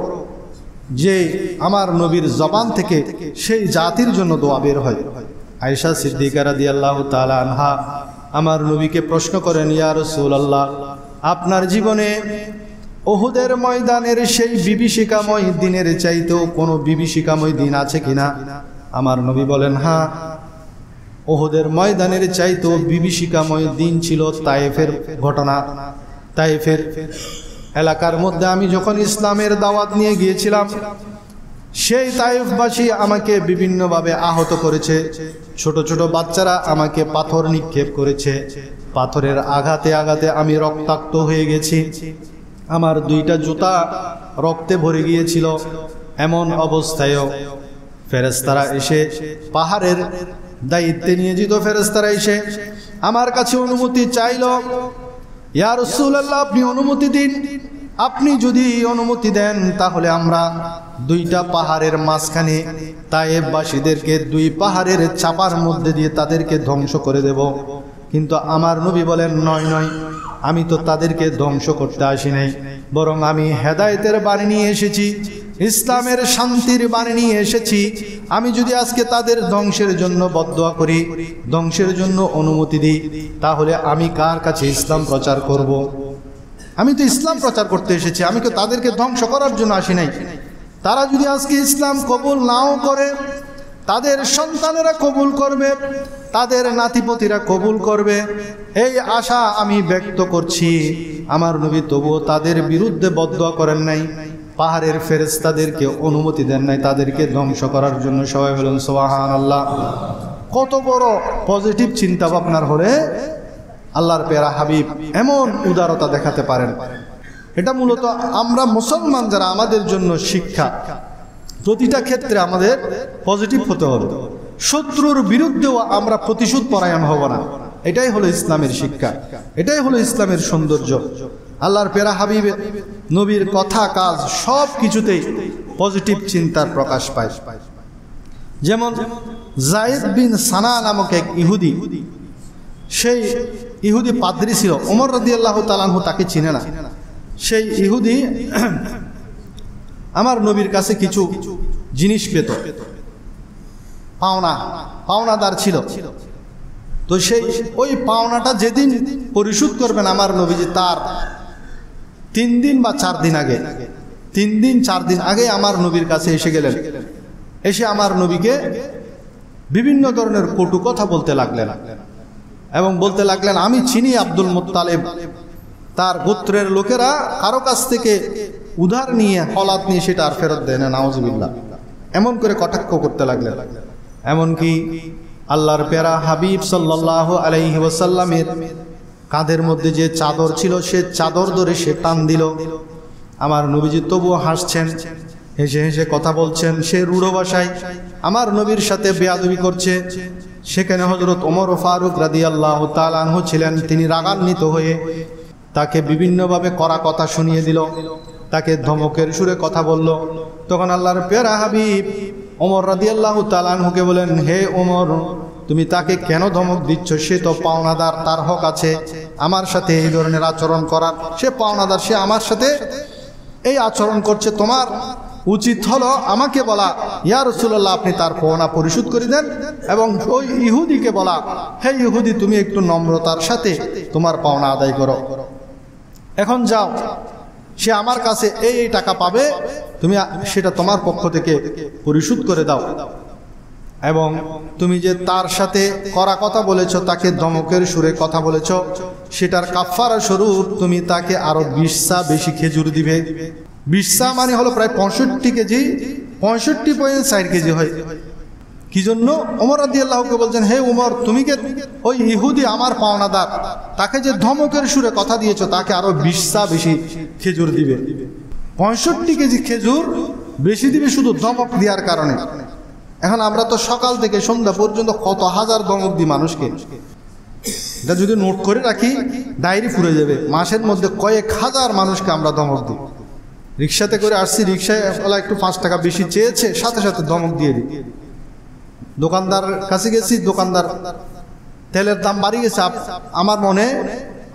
যে আমার নবীর জবান থেকে সেই জাতির জন্য দোয়া বের হয়। আয়েশা সিদ্দিকা রাদিয়াল্লাহু তাআলা আনহা আমার নবীকে প্রশ্ন করেন, ইয়া রাসূলুল্লাহ, আপনার জীবনে উহুদের ময়দানের সেই বিভীষিকাময় দিনের চাইতেও কোনো বিভীষিকাময় দিন আছে কিনা? আমার নবী বলেন, হ্যাঁ, উহুদের ময়দানের চাইতেও বিভীষিকাময় দিন ছিল তায়েফের ঘটনা। তায়েফের এলাকার মধ্যে আমি যখন ইসলামের দাওয়াত নিয়ে গিয়েছিলাম, সেই তায়েফবাসী আমাকে বিভিন্নভাবে আহত করেছে। ছোট ছোট বাচ্চারা আমাকে পাথর নিক্ষেপ করেছে, পাথরের আঘাতে আঘাতে আমি রক্তাক্ত হয়ে গেছি, আমার দুইটা জুতা রক্তে ভরে গিয়েছিল। এমন অবস্থায়ও ফেরেশতারা এসে, পাহাড়ের দায়িত্বে নিয়োজিত ফেরেশতারা এসে আমার কাছে অনুমতি চাইল, ইয়া রাসূলুল্লাহ, আপনি অনুমতি দিন। আপনি যদি অনুমতি দেন তাহলে আমরা দুইটা পাহাড়ের মাঝখানে তায়েফবাসীদেরকে দুই পাহাড়ের চাপার মধ্যে দিয়ে তাদেরকে ধ্বংস করে দেব। কিন্তু আমার নবী বলেন, নয় নয়, আমি তো তাদেরকে ধ্বংস করতে আসি নাই, বরং আমি হেদায়েতের বাণী নিয়ে এসেছি, ইসলামের শান্তির বাণী নিয়ে এসেছি। আমি যদি আজকে তাদের ধ্বংসের জন্য বদদুয়া করি, ধ্বংসের জন্য অনুমতি দিই, তাহলে আমি কার কাছে ইসলাম প্রচার করব? আমি তো ইসলাম প্রচার করতে এসেছি, আমি তো তাদেরকে ধ্বংস করার জন্য আসি নাই। তারা যদি আজকে ইসলাম কবুল নাও করে, তাদের সন্তানেরা কবুল করবে, তাদের নাতিপতিরা কবুল করবে, এই আশা আমি ব্যক্ত করছি। আমার নবী তবুও তাদের বিরুদ্ধে বদদুয়া করেন নাই, পাহাড়ের ফেরেশতাদেরকে অনুমতি দেন নাই তাদেরকে ধ্বংস করার জন্য। সবাই বলেন সুবহানাল্লাহ। কত বড় পজিটিভ চিন্তা ভাবনার হলে আল্লাহর প্যারা হাবিব এমন উদারতা দেখাতে পারেন। এটা মূলত আমরা মুসলমান যারা, আমাদের জন্য শিক্ষা। প্রতিটা ক্ষেত্রে আমাদের পজিটিভ হতে হবে, শত্রুর বিরুদ্ধেও আমরা প্রতিশোধ পরায়ণ হব না। এটাই হলো ইসলামের শিক্ষা, এটাই হলো ইসলামের সৌন্দর্য। আল্লাহর প্যারা হাবিব নবীর কথা কাজ সব কিছুতেই পজিটিভ চিন্তার প্রকাশ পায়। যেমন যায়েদ বিন সানা নামক এক ইহুদি, সেই ইহুদি পাদ্রী ছিল, ওমর রাদিয়াল্লাহু তাআলা আনহু তাকে চিনে না। সেই ইহুদি আমার নবীর কাছে কিছু জিনিস পেত, পাওনাদার ছিল। তো সেই ওই পাওনাটা যেদিন পরিশোধ করবেন আমার নবীজি, তার 3 দিন বা 4 দিন আগে, 3 দিন 4 দিন আগে আমার নবীর কাছে এসে গেলেন। এসে আমার নবীকে বিভিন্ন ধরনের কটু কথা বলতে লাগলেন এবং বলতে লাগলেন, আমি চিনি আব্দুল মুত্তালিব, তার গোত্রের লোকেরা কারো কাছ থেকে উধার নিয়ে হলাত নিয়ে সেটা আর ফেরত দেয় না, নাউজুবিল্লাহ। এমন করে কটাক্ষ করতে লাগলেন। এমনকি আল্লাহর প্যারা হাবিব সাল্লাল্লাহু আলাইহি ওয়াসাল্লামের কাঁধের মধ্যে যে চাদর ছিল, সে চাদর ধরে সে টান দিল। আমার নবীজি তবুও হাসছেন, হেসে হেসে কথা বলছেন। সে রূঢ় ভাষায় আমার নবীর সাথে বেয়াদবি করছে। সেখানে হযরত ওমর ফারুক রাদিয়াল্লাহু তাআলা আনহু ছিলেন। তিনি রাগান্বিত হয়ে তাকে বিভিন্নভাবে কড়া কথা শুনিয়ে দিল, তাকে ধমকের সুরে কথা বলল। তখন আল্লাহর প্যারা হাবিব ওমর রাদিয়াল্লাহু তাআলা আনহুকে বলেন, হে ওমর, তুমি তাকে কেন ধমক দিচ্ছ? সে তো পাওনাদার, তার হক আছে আমার সাথে এই ধরনের আচরণ করার। সে পাওনাদার, সে আমার সাথে এই আচরণ করছে। তোমার উচিত হলো আমাকে বলা, ইয়া রাসূলুল্লাহ, আপনি তার পাওনা পরিশোধ করে দেন। এবং ওই ইহুদিকে বলা, হে ইহুদি, তুমি একটু নম্রতার সাথে তোমার পাওনা আদায় করো। এখন যাও, সে আমার কাছে এই টাকা পাবে, তুমি সেটা তোমার পক্ষ থেকে পরিশোধ করে দাও। এবং তুমি যে তার সাথে কড়া কথা বলেছ, তাকে ধমকের সুরে কথা বলেছ, সেটার কাফারা স্বরূপ তুমি তাকে আরো 20 সা বেশি খেজুর দিবে। 20 সা মানে হলো প্রায় 65 কেজি, 65.4 কেজি হয়। কি জন্য? ওমর রাদিয়াল্লাহুকে বলছেন, হে ওমর, তুমি কে ওই ইহুদি আমার পাওনাদার, তাকে যে ধমকের সুরে কথা দিয়েছো, তাকে আরো 20 সা বেশি খেজুর দিবে। 65 কেজি খেজুর বেশি দিবে শুধু ধমক দেওয়ার কারণে। এখন আমরা তো সকাল থেকে সন্ধ্যা পর্যন্ত কত হাজার ধমক দিই মানুষকে। এটা যদি নোট করে রাখি, ডায়েরি পুরে যাবে। মাসের মধ্যে কয়েক হাজার মানুষকে আমরা ধমক দিই। রিক্সাতে করে আসছি, রিক্সায় একটু 5 টাকা বেশি চেয়েছে, সাথে সাথে ধমক দিয়ে দিই। দোকানদার কাছে গেছি, দোকানদার তেলের দাম বাড়িয়ে গেছে। আমার মনে,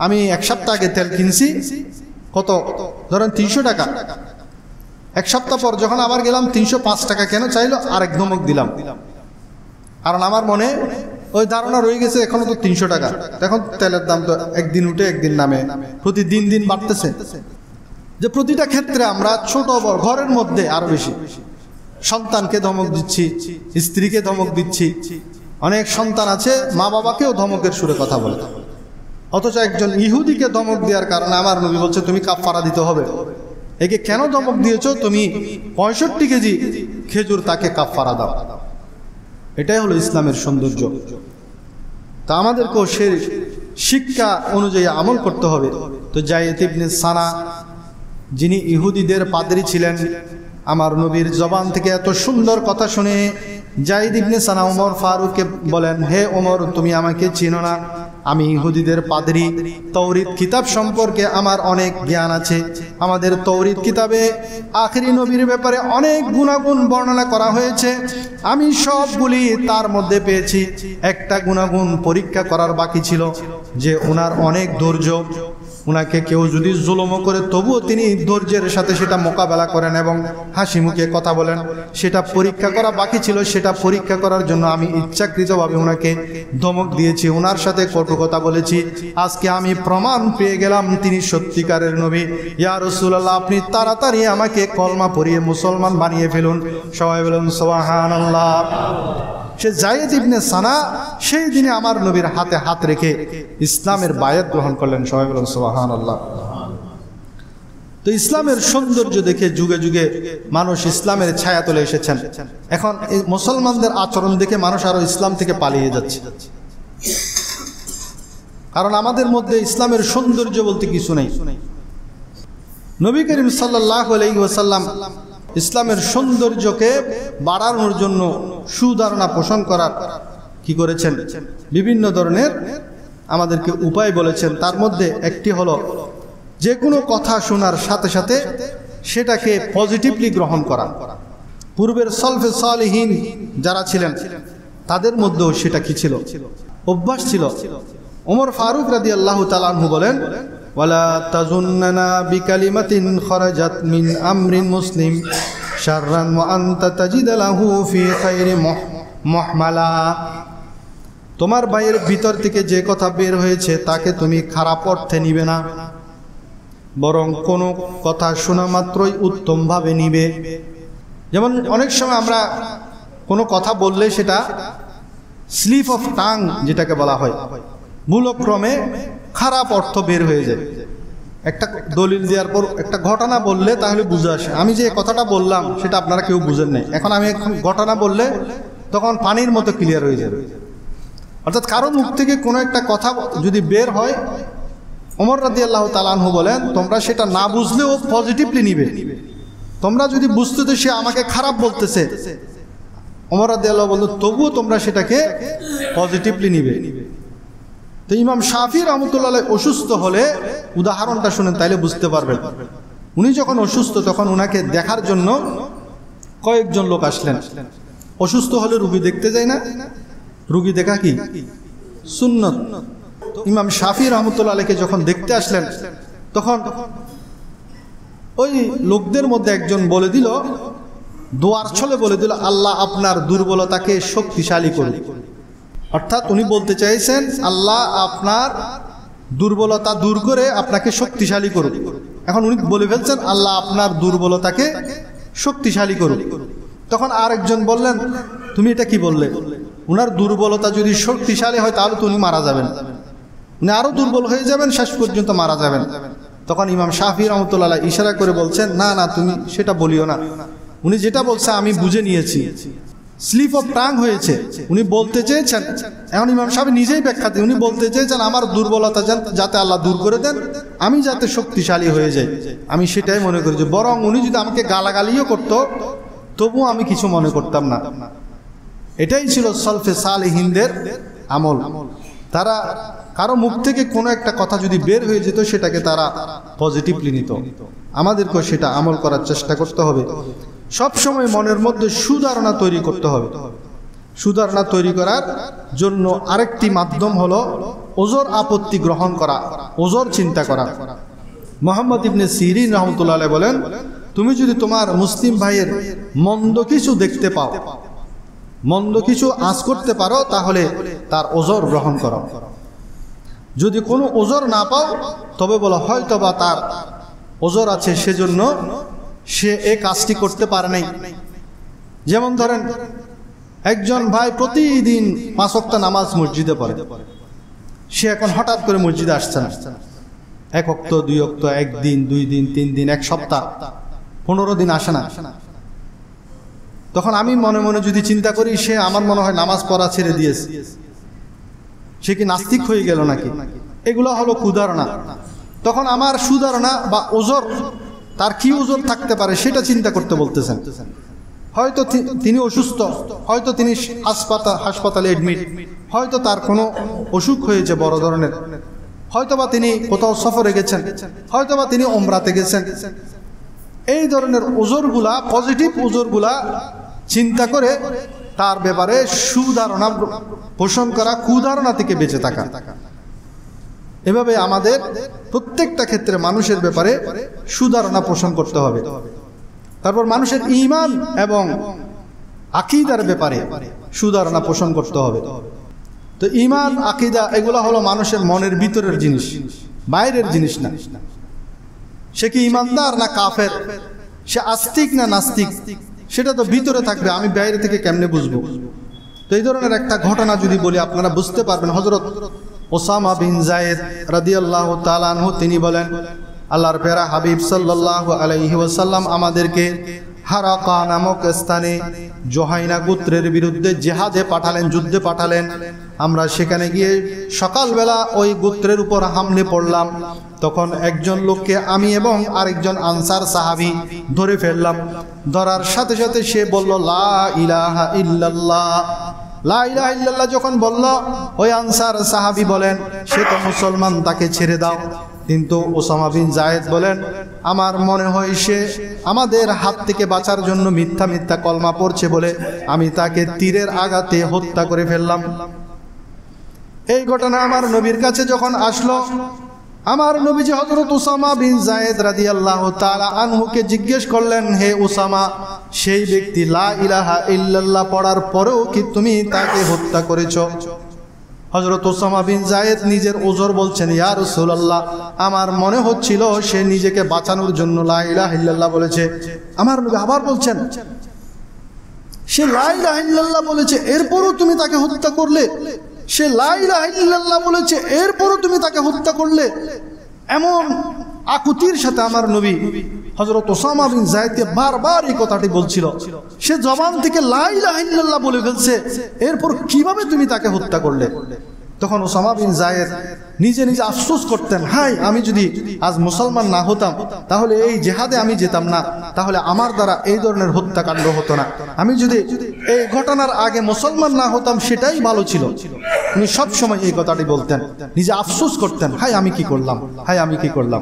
আমি 1 সপ্তাহ আগে তেল কিনছি কত, ধরেন 300 টাকা। 1 সপ্তাহ পর যখন আবার গেলাম, 305 টাকা কেন চাইলো, আরেক ধমক দিলাম। কারণ আমার মনে ওই ধারণা রয়ে গেছে এখনো তো 300 টাকা। এখন তেলের দাম তো একদিন উঠে একদিন নামে, প্রতিদিন দিন বাড়তেছে। যে প্রতিটা ক্ষেত্রে আমরা ছোট বড়, ঘরের মধ্যে আরো বেশি, সন্তানকে ধমক দিচ্ছি, স্ত্রীকে ধমক দিচ্ছি। অনেক সন্তান আছে মা বাবাকেও ধমকের সুরে কথা বলে। অথচ একজন ইহুদিকে ধমক দেওয়ার কারণে আমার নবী বলছে, তুমি কাফারা দিতে হবে। একে কেন ধমক দিয়েছো? তুমি 65 কেজি খেজুর তাকে কাফারা দাও। এটাই হলো ইসলামের সৌন্দর্য। তা আমাদেরকেও সে শিক্ষা অনুযায়ী আমল করতে হবে। তো যায়েদ ইবনে সানা, যিনি ইহুদিদের পাদ্রী ছিলেন, আমার নবীর জবান থেকে এত সুন্দর কথা শুনে যায়েদ ইবনে সানা ওমর ফারুককে বলেন, হে ওমর, তুমি আমাকে চিনো না? আমি ইহুদিদের পাদ্রী। তৌরিত কিতাব সম্পর্কে আমার অনেক জ্ঞান আছে। আমাদের তৌরিত কিতাবে আখিরি নবীর ব্যাপারে অনেক গুণাগুণ বর্ণনা করা হয়েছে। আমি সবগুলি তার মধ্যে পেয়েছি। একটা গুণাগুণ পরীক্ষা করার বাকি ছিল, যে ওনার অনেক ধৈর্য। উনাকে কেউ যদি জুলুমও করে, তবুও তিনি ধৈর্যের সাথে সেটা মোকাবেলা করেন এবং হাসি মুখে কথা বলেন। সেটা পরীক্ষা করা বাকি ছিল। সেটা পরীক্ষা করার জন্য আমি ইচ্ছাকৃতভাবে ওনাকে ধমক দিয়েছি, ওনার সাথে কটু কথা বলেছি। আজকে আমি প্রমাণ পেয়ে গেলাম তিনি সত্যিকারের নবী। ইয়া রাসূলুল্লাহ, আপনি তাড়াতাড়ি আমাকে কলমা পড়িয়ে মুসলমান বানিয়ে ফেলুন। সবাই বলুন সুবহানাল্লাহ। সে যায়েদ ইবনে সানা সেই দিনে আমার নবীর হাতে হাত রেখে ইসলামের বায়াত গ্রহণ করলেন। সবাই বলুন সুবহানাল্লাহ। তো ইসলামের সৌন্দর্য দেখে যুগে যুগে মানুষ ইসলামের ছায়া তলে এসেছেন। এখন এই মুসলমানদের আচরণ দেখে মানুষ আরো ইসলাম থেকে পালিয়ে যাচ্ছে। কারণ আমাদের মধ্যে ইসলামের সৌন্দর্য বলতে কিছু নেই। নবী করিম সাল্লাল্লাহু আলাইহি ওয়াসাল্লাম ইসলামের সৌন্দর্যকে বাড়ানোর জন্য সুধারণা পোষণ করার কি করেছেন? বিভিন্ন ধরনের আমাদেরকে উপায় বলেছেন। তার মধ্যে একটি হলো যে কোনো কথা শোনার সাথে সাথে সেটাকে পজিটিভলি গ্রহণ করা। পূর্বের সলফে সালিহিন যারা ছিলেন তাদের মধ্যেও সেটা কি ছিল, অভ্যাস ছিল। ওমর ফারুক রাদিয়াল্লাহু তাআলা আনহু বলেন, ওয়ালা তাজুন্নানা বিকালিমাতিন খরাজাত মিন আমরিন মুসলিম শাররান ওয়া আনতা তাজিদ লাহু ফি খাইরি মুহমালা। তোমার ভাইয়ের ভিতর থেকে যে কথা বের হয়েছে তাকে তুমি খারাপ অর্থে নিবে না, বরং কোনো কথা শোনা মাত্রই উত্তমভাবে নিবে। যেমন অনেক সময় আমরা কোনো কথা বললে সেটা স্লিপ অফ টাং যেটাকে বলা হয়, ভুলক্রমে খারাপ অর্থ বের হয়ে যায়। একটা দলিল দেওয়ার পর একটা ঘটনা বললে তাহলে বুঝে আসে আমি যে কথাটা বললাম সেটা আপনারা কেউ বুঝেন নাই, এখন আমি ঘটনা বললে তখন পানির মতো ক্লিয়ার হয়ে যাবে। অর্থাৎ কারো মুখ থেকে কোনো একটা কথা যদি বের হয়, ওমর রাদিয়াল্লাহু তাআলা আনহু বলেন তোমরা সেটা না বুঝলেও পজিটিভলি নিবে। তোমরা যদি বুঝতে তো সে আমাকে খারাপ বলতেছে, ওমর রাদিয়াল্লাহু বলল তবুও তোমরা সেটাকে পজিটিভলি নিবে। তো ইমাম শাফি রাহমাতুল্লাহ আলাইহি অসুস্থ হলে, উদাহরণটা শুনেন তাইলে বুঝতে পারবেন, উনি যখন অসুস্থ তখন উনাকে দেখার জন্য কয়েকজন লোক আসলেন। অসুস্থ হলে রুগী দেখতে যায় না? রুগী দেখা কি সুন্নত। ইমাম শাফি রাহমাতুল্লাহ আলাইহি যখন দেখতে আসলেন তখন ওই লোকদের মধ্যে একজন বলে দিল, দোয়ার ছলে বলে দিল, আল্লাহ আপনার দুর্বলতাকে শক্তিশালী করুন। অর্থাৎ উনি বলতে চাইছেন আল্লাহ আপনার দুর্বলতা দূর করে আপনাকে শক্তিশালী করুন। এখন উনি বলে ফেলছেন আল্লাহ আপনার দুর্বলতাকে শক্তিশালী করুন। তখন আরেকজন বললেন তুমি এটা কি বললে? উনার দুর্বলতা যদি শক্তিশালী হয় তাহলে তো উনি মারা যাবেন, উনি আরো দুর্বল হয়ে যাবেন, শেষ পর্যন্ত মারা যাবেন। তখন ইমাম শাফি রাহমাতুল্লাহ আলাইহি ইশারা করে বলছেন না না তুমি সেটা বলিও না। উনি যেটা বলছে আমি বুঝে নিয়েছি, স্লিপ অফ টাং হয়েছে। উনি বলতে চেয়েছেন, এখন ইমাম শাফি নিজেই ব্যাখ্যা দেন, উনি বলতে চেয়েছেন আমার দুর্বলতা যাতে আল্লাহ দূর করে দেন, আমি যাতে শক্তিশালী হয়ে যাই, আমি সেটাই মনে করি। যে বরং উনি যদি আমাকে গালাগালিও করতো তবুও আমি কিছু মনে করতাম না। এটাই ছিল সলফে সালেহিনদের আমল। তারা কারো মুখ থেকে কোনো একটা কথা যদি বের হয়ে যেত সেটাকে তারা পজিটিভলি নিত। আমাদেরকেও সেটা আমল করার চেষ্টা করতে হবে। সব সময় মনের মধ্যে সুধারণা তৈরি করতে হবে। সুধারণা তৈরি করার জন্য আরেকটি মাধ্যম হলো ওজর আপত্তি গ্রহণ করা, ওজর চিন্তা করা। মুহাম্মদ ইবনে সিরিন রাহমাতুল্লাহ আলাইহি বলেন, তুমি যদি তোমার মুসলিম ভাইয়ের মন্দ কিছু দেখতে পাও, মন্দ কিছু আঁচ করতে পারো, তাহলে তার ওজর গ্রহণ করো। যদি কোনো ওজর না পাও তবে বলো হয়তোবা তার ওজর আছে, সেজন্য সে এই কাজটি করতে পারে নাই। যেমন ধরেন একজন ভাই প্রতিদিন 5 ওয়াক্ত নামাজ মসজিদে পড়ে, সে এখন হঠাৎ করে মসজিদে আসছে না, 1 ওয়াক্ত 2 ওয়াক্ত, 1 দিন 2 দিন 3 দিন 1 সপ্তাহ 15 দিন আসে না। তখন আমি মনে মনে যদি চিন্তা করি সে আমার মনে হয় নামাজ পড়া ছেড়ে দিয়েছে, সে কি নাস্তিক হয়ে গেল নাকি? এগুলো হলো কুধারণা। তখন আমার সুধারণা বা ওজর, তার কি ওজর থাকতে পারে সেটা চিন্তা করতে বলতেছেন। হয়তো তিনি অসুস্থ, হয়তো তিনি হাসপাতালে এডমিট, হয়তো তার কোনো অসুখ হয়েছে বড় ধরনের, হয়তোবা তিনি কোথাও সফরে গেছেন, হয়তোবা তিনি ওমরাতে গেছেন। এই ধরনের ওজরগুলা, পজিটিভ ওজরগুলা চিন্তা করে তার ব্যাপারে সুধারণা পোষণ করা, কুধারণা থেকে বেঁচে থাকা। এভাবে আমাদের প্রত্যেকটা ক্ষেত্রে মানুষের ব্যাপারে সুধারণা পোষণ করতে হবে। তারপর মানুষের ঈমান এবং আকীদার ব্যাপারে সুধারণা পোষণ করতে হবে। তো ঈমান, আকীদা এগুলো হলো মানুষের মনের ভিতরের জিনিস, বাইরের জিনিস না। সে কি ঈমানদার না কাফের, সে আস্তিক না নাস্তিক, সেটা তো ভিতরে থাকবে, আমি বাইরে থেকে কেমনে বুঝবো? তো এই ধরনের একটা ঘটনা যদি বলি আপনারা বুঝতে পারবেন। হযরত ওসামা বিন যায়েদ রাদিয়াল্লাহু তাআলা আনহু তিনি বলেন, আল্লাহর প্যারা হাবিব সাল্লাল্লাহু আলাইহি ওয়াসাল্লাম আমাদেরকে হারাকা নামক স্থানে জোহাইনা গোত্রের বিরুদ্ধে জিহাদে পাঠালেন, যুদ্ধে পাঠালেন। আমরা সেখানে গিয়ে সকালবেলা ওই গোত্রের উপর হামলে পড়লাম। তখন একজন লোককে আমি এবং আরেকজন আনসার সাহাবী ধরে ফেললাম। ধরার সাথে সাথে সে বলল লা ইলাহা ইল্লাল্লাহ, লা ইলাহা ইল্লাল্লাহ যখন বলল, ওই আনসার সাহাবী বলেন সে তো মুসলমান, তাকে ছেড়ে দাও। কিন্তু ওসামা বিন জায়েদ বলেন, আমার মনে হয় সে আমাদের হাত থেকে বাঁচার জন্য মিথ্যা মিথ্যা কলমা পড়ছে বলে আমি তাকে তীরের আঘাতে হত্যা করে ফেললাম। এই ঘটনা আমার নবীর কাছে যখন আসলো, আমার নবীজি হযরত উসামা বিন জায়েদ রাদিয়াল্লাহু তাআলা আনহুকে জিজ্ঞেস করলেন, হে উসামা, সেই ব্যক্তি লা ইলাহা ইল্লাল্লাহ পড়ার পরেও কি তুমি তাকে হত্যা করেছো? হযরত উসামা বিন জায়েদ নিজের ওজর বলছেন, ইয়া রাসূলুল্লাহ, আমার মনে হচ্ছিল সে নিজেকে বাঁচানোর জন্য লা ইলাহা ইল্লাল্লাহ বলেছে। আমার নবী আবার বলছেন, সে লা ইলাহা ইল্লাল্লাহ বলেছে এরপরও তুমি তাকে হত্যা করলে? সে লা ইলাহা ইল্লাল্লাহ বলেছে এরপরও তুমি তাকে হত্যা করলে? এমন আকুতির সাথে আমার নবী হযরত ওসামা বিন জায়েদকে বারবার এই কথাটি বলছিল। সে জবান থেকে লা ইলাহা ইল্লাল্লাহ বলে ফেলছে, এরপর কিভাবে তুমি তাকে হত্যা করলে? তখন ওসামা বিন জায়েদ নিজে নিজে আফসোস করতেন, হাই, আমি যদি আজ মুসলমান না হতাম তাহলে এই জেহাদে আমি যেতাম না, তাহলে আমার দ্বারা এই ধরনের হত্যাকাণ্ড হতো না। আমি যদি এই ঘটনার আগে মুসলমান না হতাম সেটাই ভালো ছিল। উনি সবসময় এই কথাটি বলতেন, নিজে আফসোস করতেন, হাই আমি কি করলাম, হাই আমি কি করলাম।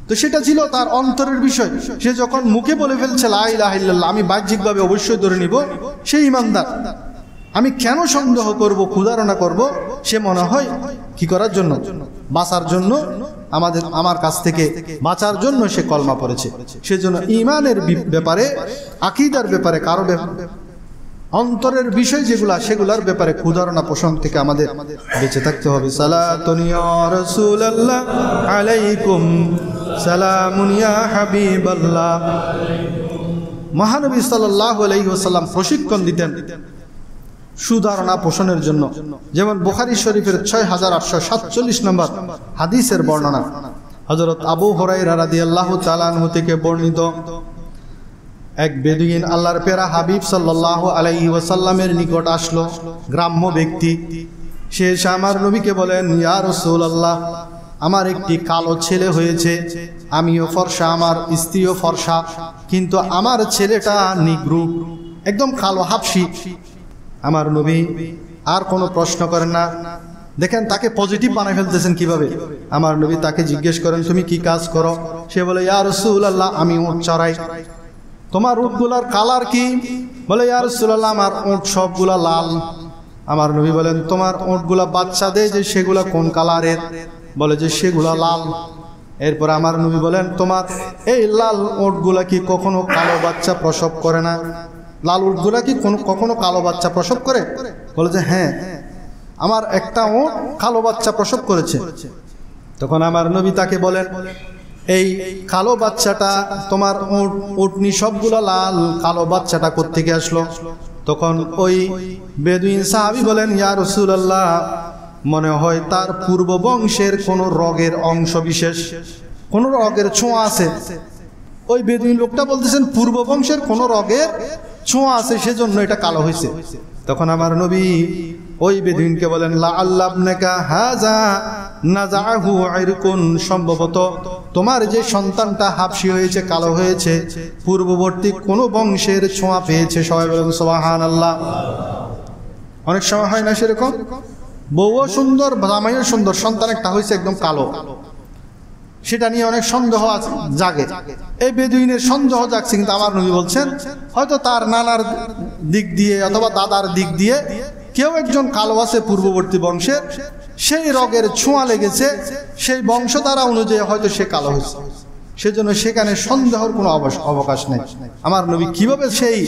তো সেটা ছিল তার অন্তরের বিষয়। সে যখন মুখে বলে ফেলছে লা ইলাহা ইল্লাল্লাহ, আমি বাহ্যিকভাবে অবশ্যই ধরে নিব সে ঈমানদার, আমি কেন সন্দেহ করব, ক্ষুধারণা করব? সে মনে হয় কি করার জন্য? বাঁচার জন্য, আমার কাছ থেকে বাঁচার জন্য সে কলমা পড়েছে। সেজন্য ঈমানের ব্যাপারে, আকীদার ব্যাপারে, কারো অন্তরের বিষয় যেগুলা, সেগুলার ব্যাপারে ক্ষুধারণা পোষণ থেকে আমাদের বেঁচে থাকতে হবে। সালাতুন ইয়া রাসূলুল্লাহ আলাইকুম, সালামুন ইয়া হাবিবাল্লাহ। মহানবী সাল্লাল্লাহু আলাইহি ওয়াসাল্লাম প্রশিক্ষণ দিতেন সুধারণা পোষণের জন্য। যেমন বুখারী শরীফের 6847 নম্বর হাদিসের বর্ণনা, হযরত আবু হুরায়রা রাদিয়াল্লাহু তাআলা আনহু থেকে বর্ণিত, এক বেদুইন আল্লাহর পেরা হাবিব সাল্লাল্লাহু আলাইহি ওয়াসাল্লামের নিকট আসলো, গ্রাম্য ব্যক্তি। সে এসে আমার নবীকে বলেন, ইয়া রাসূলুল্লাহ, আমার একটি কালো ছেলে হয়েছে, আমিও ফর্সা, আমার স্ত্রীও ফর্সা, কিন্তু আমার ছেলেটা নিগ্রু, একদম কালো হাবশি। আমার নবী আর কোনো প্রশ্ন করেন না। দেখেন তাকে পজিটিভ বানাই ফেলতেছেন কিভাবে। আমার নবী তাকে জিজ্ঞেস করেন, তুমি কি কাজ করো? সে বলে, ইয়া রাসূলুল্লাহ, আমি উট চড়াই। তোমার উটগুলার কালার কি? বলে, ইয়া রাসূলুল্লাহ, আমার উট সবগুলা লাল। আমার নবী বলেন, তোমার উটগুলা বাচ্চা দেয় যে সেগুলা কোন কালারের? বলে যে সেগুলা লাল। এরপর আমার নবী বলেন, তোমার এই লাল উটগুলা কি কখনো কালো বাচ্চা প্রসব করে না? লাল উটগুলা কি কখনো কালো বাচ্চা প্রসব করে? বলে যে হ্যাঁ, আমার একটা উট কালো বাচ্চা প্রসব করেছে। তখন আমার নবী তাকে বলেন, এই কালো বাচ্চাটা, তোমার উটনি সবগুলা লাল, কালো বাচ্চাটা কোত্থেকে আসলো? তখন ওই বেদুইন সাহাবী বলেন, ইয়া রাসূলুল্লাহ, মনে হয় তার পূর্ব বংশের কোনো রোগের অংশ বিশেষ, কোনো রোগের ছোঁয়া আছে। ওই বেদুইন লোকটা বলতেছেন পূর্ব বংশের কোনো রোগের ছোঁয়া আছে, সেজন্য এটা কালো হয়েছে। তখন আমার নবী ওই বেদুইনকে বলেন, লা আল্লাহ ইবনাকা হাযা নাযাহু ইরকুন, সম্ভবত তোমার যে সন্তানটা হাবশী হয়েছে, কালো হয়েছে, পূর্ববর্তী কোনো বংশের ছোঁয়া পেয়েছে। সবাই বলেন সুবহানাল্লাহ। অনেক সময় হয় না সেরকম, বউও সুন্দর, জামাইও সুন্দর, সন্তান একটা হয়েছে একদম কালো, সেটা নিয়ে অনেক সন্দেহ জাগে। এই বেদুইনের সন্দেহ জাগছে, কিন্তু আমার নবী বলছেন হয়তো তার নানার দিক দিয়ে অথবা দাদার দিক দিয়ে কেউ একজন কালো আছে পূর্ববর্তী বংশের, সেই রোগের ছোঁয়া লেগেছে, সেই বংশধারা অনুযায়ী হয়তো সে কালো হয়েছে, সেজন্য সেখানে সন্দেহের কোনো অবকাশ নেই। আমার নবী কিভাবে সেই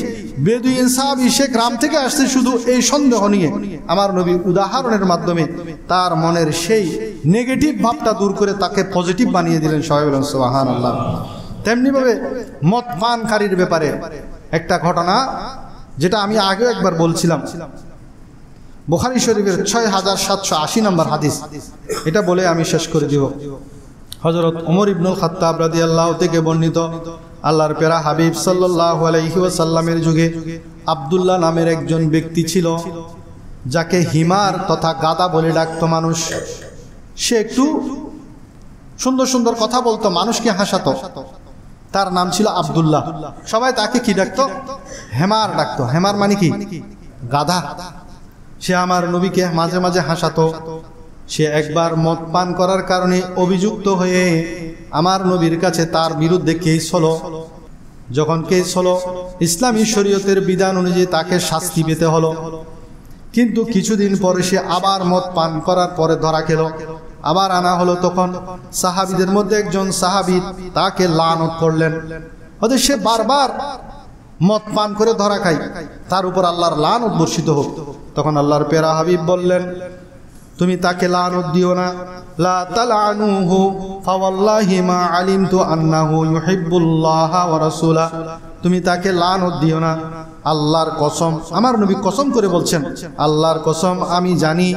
বেদুইন সাহাবী, সে গ্রাম থেকে আসছে শুধু এই সন্দেহ নিয়ে, আমার নবী উদাহরণের মাধ্যমে তার মনের সেই নেগেটিভ ভাবটা দূর করে তাকে পজিটিভ বানিয়ে দিলেন। সবাই বলেন সুবহানাল্লাহ। তেমনিভাবে মদ পানকারীর ব্যাপারে একটা ঘটনা, যেটা আমি আগেও একবার বলছিলাম, বুখারী শরীফের 6780 নম্বর হাদিস, এটা বলে আমি শেষ করে দিব। হযরত ওমর ইবনুল খাত্তাব রাদিয়াল্লাহু থেকে বর্ণিত, আল্লাহর পেরা হাবিব সাল্লাল্লাহু আলাইহি ওয়াসাল্লামের যুগে আব্দুল্লাহ নামের একজন ব্যক্তি ছিল, যাকে হিমার তথা গাদা বলে ডাকতো মানুষ। সে একটু সুন্দর সুন্দর কথা বলতো, মানুষকে হাসাতো। তার নাম ছিল আব্দুল্লাহ। সবাই তাকে কি ডাকতো? হেমার ডাকতো। হেমার মানে কি? গাধা। সে আমার নবীকে মাঝে মাঝে হাসাতো। সে একবার মদ পান করার কারণে অভিযুক্ত হয়ে আমার নবীর কাছে তার বিরুদ্ধে কেস হলো। যখন কেস হলো, ইসলামী শরীয়তের বিধান অনুযায়ী তাকে শাস্তি পেতে হলো। কিন্তু কিছুদিন পরে সে আবার মদ পান করার পরে ধরা খেল, আবার আনা হলো। তখন সাহাবীদের মধ্যে একজন সাহাবী তাকে লানত করলেন। অতএব সে বারবার মদ পান করে ধরা খায়, তার উপর আল্লাহর লানত বর্ষিত হোক। তখন আল্লাহর প্যারা হাবিব বললেন, তুমি তাকে লানত দিও না। লা তালআনুহু ফাওয়াল্লাহি মা আলিমতু আন্নাহু ইউহিব্বুল্লাহ ওয়া রাসূলা। তুমি তাকে লানত দিও না। আল্লাহর কসম, আমার নবী কসম করে বলছেন, আল্লাহর কসম আমি জানি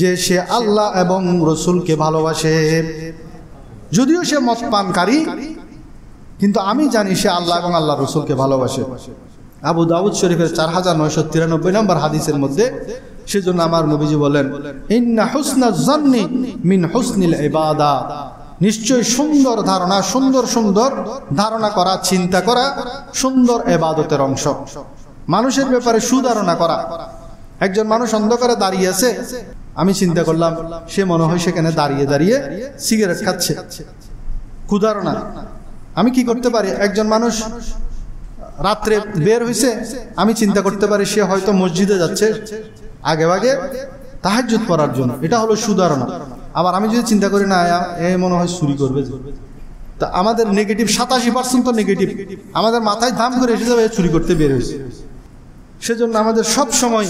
যে সে আল্লাহ এবং রসুলকে ভালোবাসে। যদিও সে মদ পানকারী, কিন্তু আমি জানি সে আল্লাহ এবং আল্লাহ রসুলকে ভালোবাসে। আবু দাউদ শরীফের 4993 নম্বর হাদিসের মধ্যে সেজন্য আমার নবীজি বলেন, ইন্না হুসনাজ জান্নি মিন হুসনিল ইবাদা। নিশ্চয় সুন্দর ধারণা, সুন্দর সুন্দর ধারণা করা, চিন্তা করা সুন্দর ইবাদতের অংশ। মানুষের ব্যাপারে সুধারণা করা। একজন মানুষ অন্ধকারে দাঁড়িয়ে আছে, আমি চিন্তা করলাম সে মনে হয় সেখানে দাঁড়িয়ে দাঁড়িয়ে সিগারেট খাচ্ছে, কুধারণা। আমি কি করতে পারি? একজন মানুষ রাত্রে বের হয়েছে, আমি চিন্তা করতে পারি সে হয়তো মসজিদে যাচ্ছে আগে আগে তাহাজ্জুদ পড়ার জন্য, এটা হলো সুধারণা। আবার আমি যদি চিন্তা করি না এ মনে হয় চুরি করবে, তা আমাদের নেগেটিভ 87% তো নেগেটিভ, আমাদের মাথায় দাম করে এসে যাবে চুরি করতে বের হয়েছে। সেজন্য আমাদের সব সময়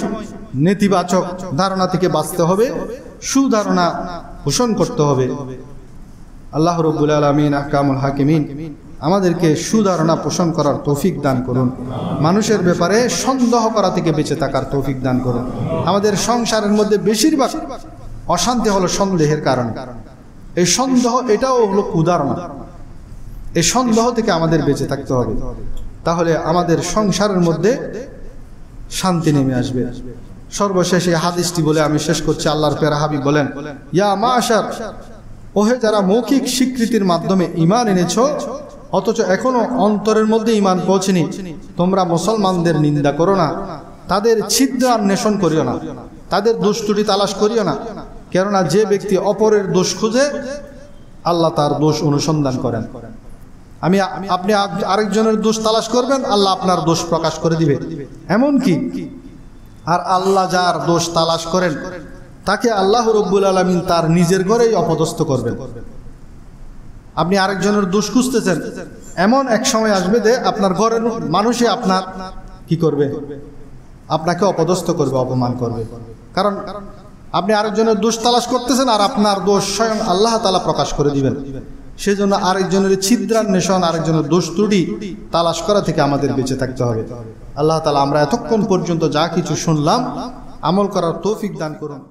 নেতিবাচক ধারণা থেকে বাঁচতে হবে, সুধারণা পোষণ করতে হবে। আল্লাহ রাব্বুল আলামিন আহকামুল হাকিমিন আমাদেরকে সুধারণা পোষণ করার তৌফিক দান করুন। মানুষের ব্যাপারে সন্দেহ করা থেকে বেঁচে থাকার তৌফিক দান করুন। আমাদের সংসারের মধ্যে বেশিরভাগ অশান্তি হলো সন্দেহের কারণে। এই সন্দেহ এটাও হলো কুধারণা। এই সন্দেহ থেকে আমাদের বেঁচে থাকতে হবে, তাহলে আমাদের সংসারের মধ্যে শান্তি নেমে আসবে। সর্বশেষ এই হাদিসটি বলে আমি শেষ করছি। আল্লাহর প্যারা হাবিব বলেন, ইয়া মাশার, ওহে যারা মৌখিক স্বীকৃতির মাধ্যমে ঈমান এনেছো অথচ এখনো অন্তরের মধ্যে ঈমান পৌঁছেনি, তোমরা মুসলমানদের নিন্দা করো না, তাদের ছিদ্র অন্বেষণ করিও না, তাদের দোষ ত্রুটি তালাশ করিও না। কেননা যে ব্যক্তি অপরের দোষ খুঁজে, আল্লাহ তার দোষ অনুসন্ধান করেন। আপনি আরেকজনের দোষ তালাশ করবেন, আল্লাহ আপনার দোষ প্রকাশ করে দিবে। এমন কি আর আল্লাহ যার দোষ তালাশ করেন তাকে আল্লাহ রাব্বুল আলামিন তার নিজের ঘরেই অপদস্থ করবেন। আপনি আরেকজনের দোষ খুঁজতেছেন, এমন এক সময় আসবে যে আপনার ঘরের মানুষই আপনার কি করবে? আপনাকে অপদস্থ করবে, অপমান করবে। কারণ আপনি আরেকজনের দোষ তালাশ করতেছেন আর আপনার দোষ স্বয়ং আল্লাহ তাআলা প্রকাশ করে দিবেন। সেজন্য আরেকজনের ছিদ্রান্বেষণ, আরেকজনের দোষ ত্রুটি তালাশ করা থেকে আমাদের বেঁচে থাকতে হবে। আল্লাহ তাআলা আমরা এতক্ষণ পর্যন্ত যা কিছু শুনলাম আমল করার তৌফিক দান করুন।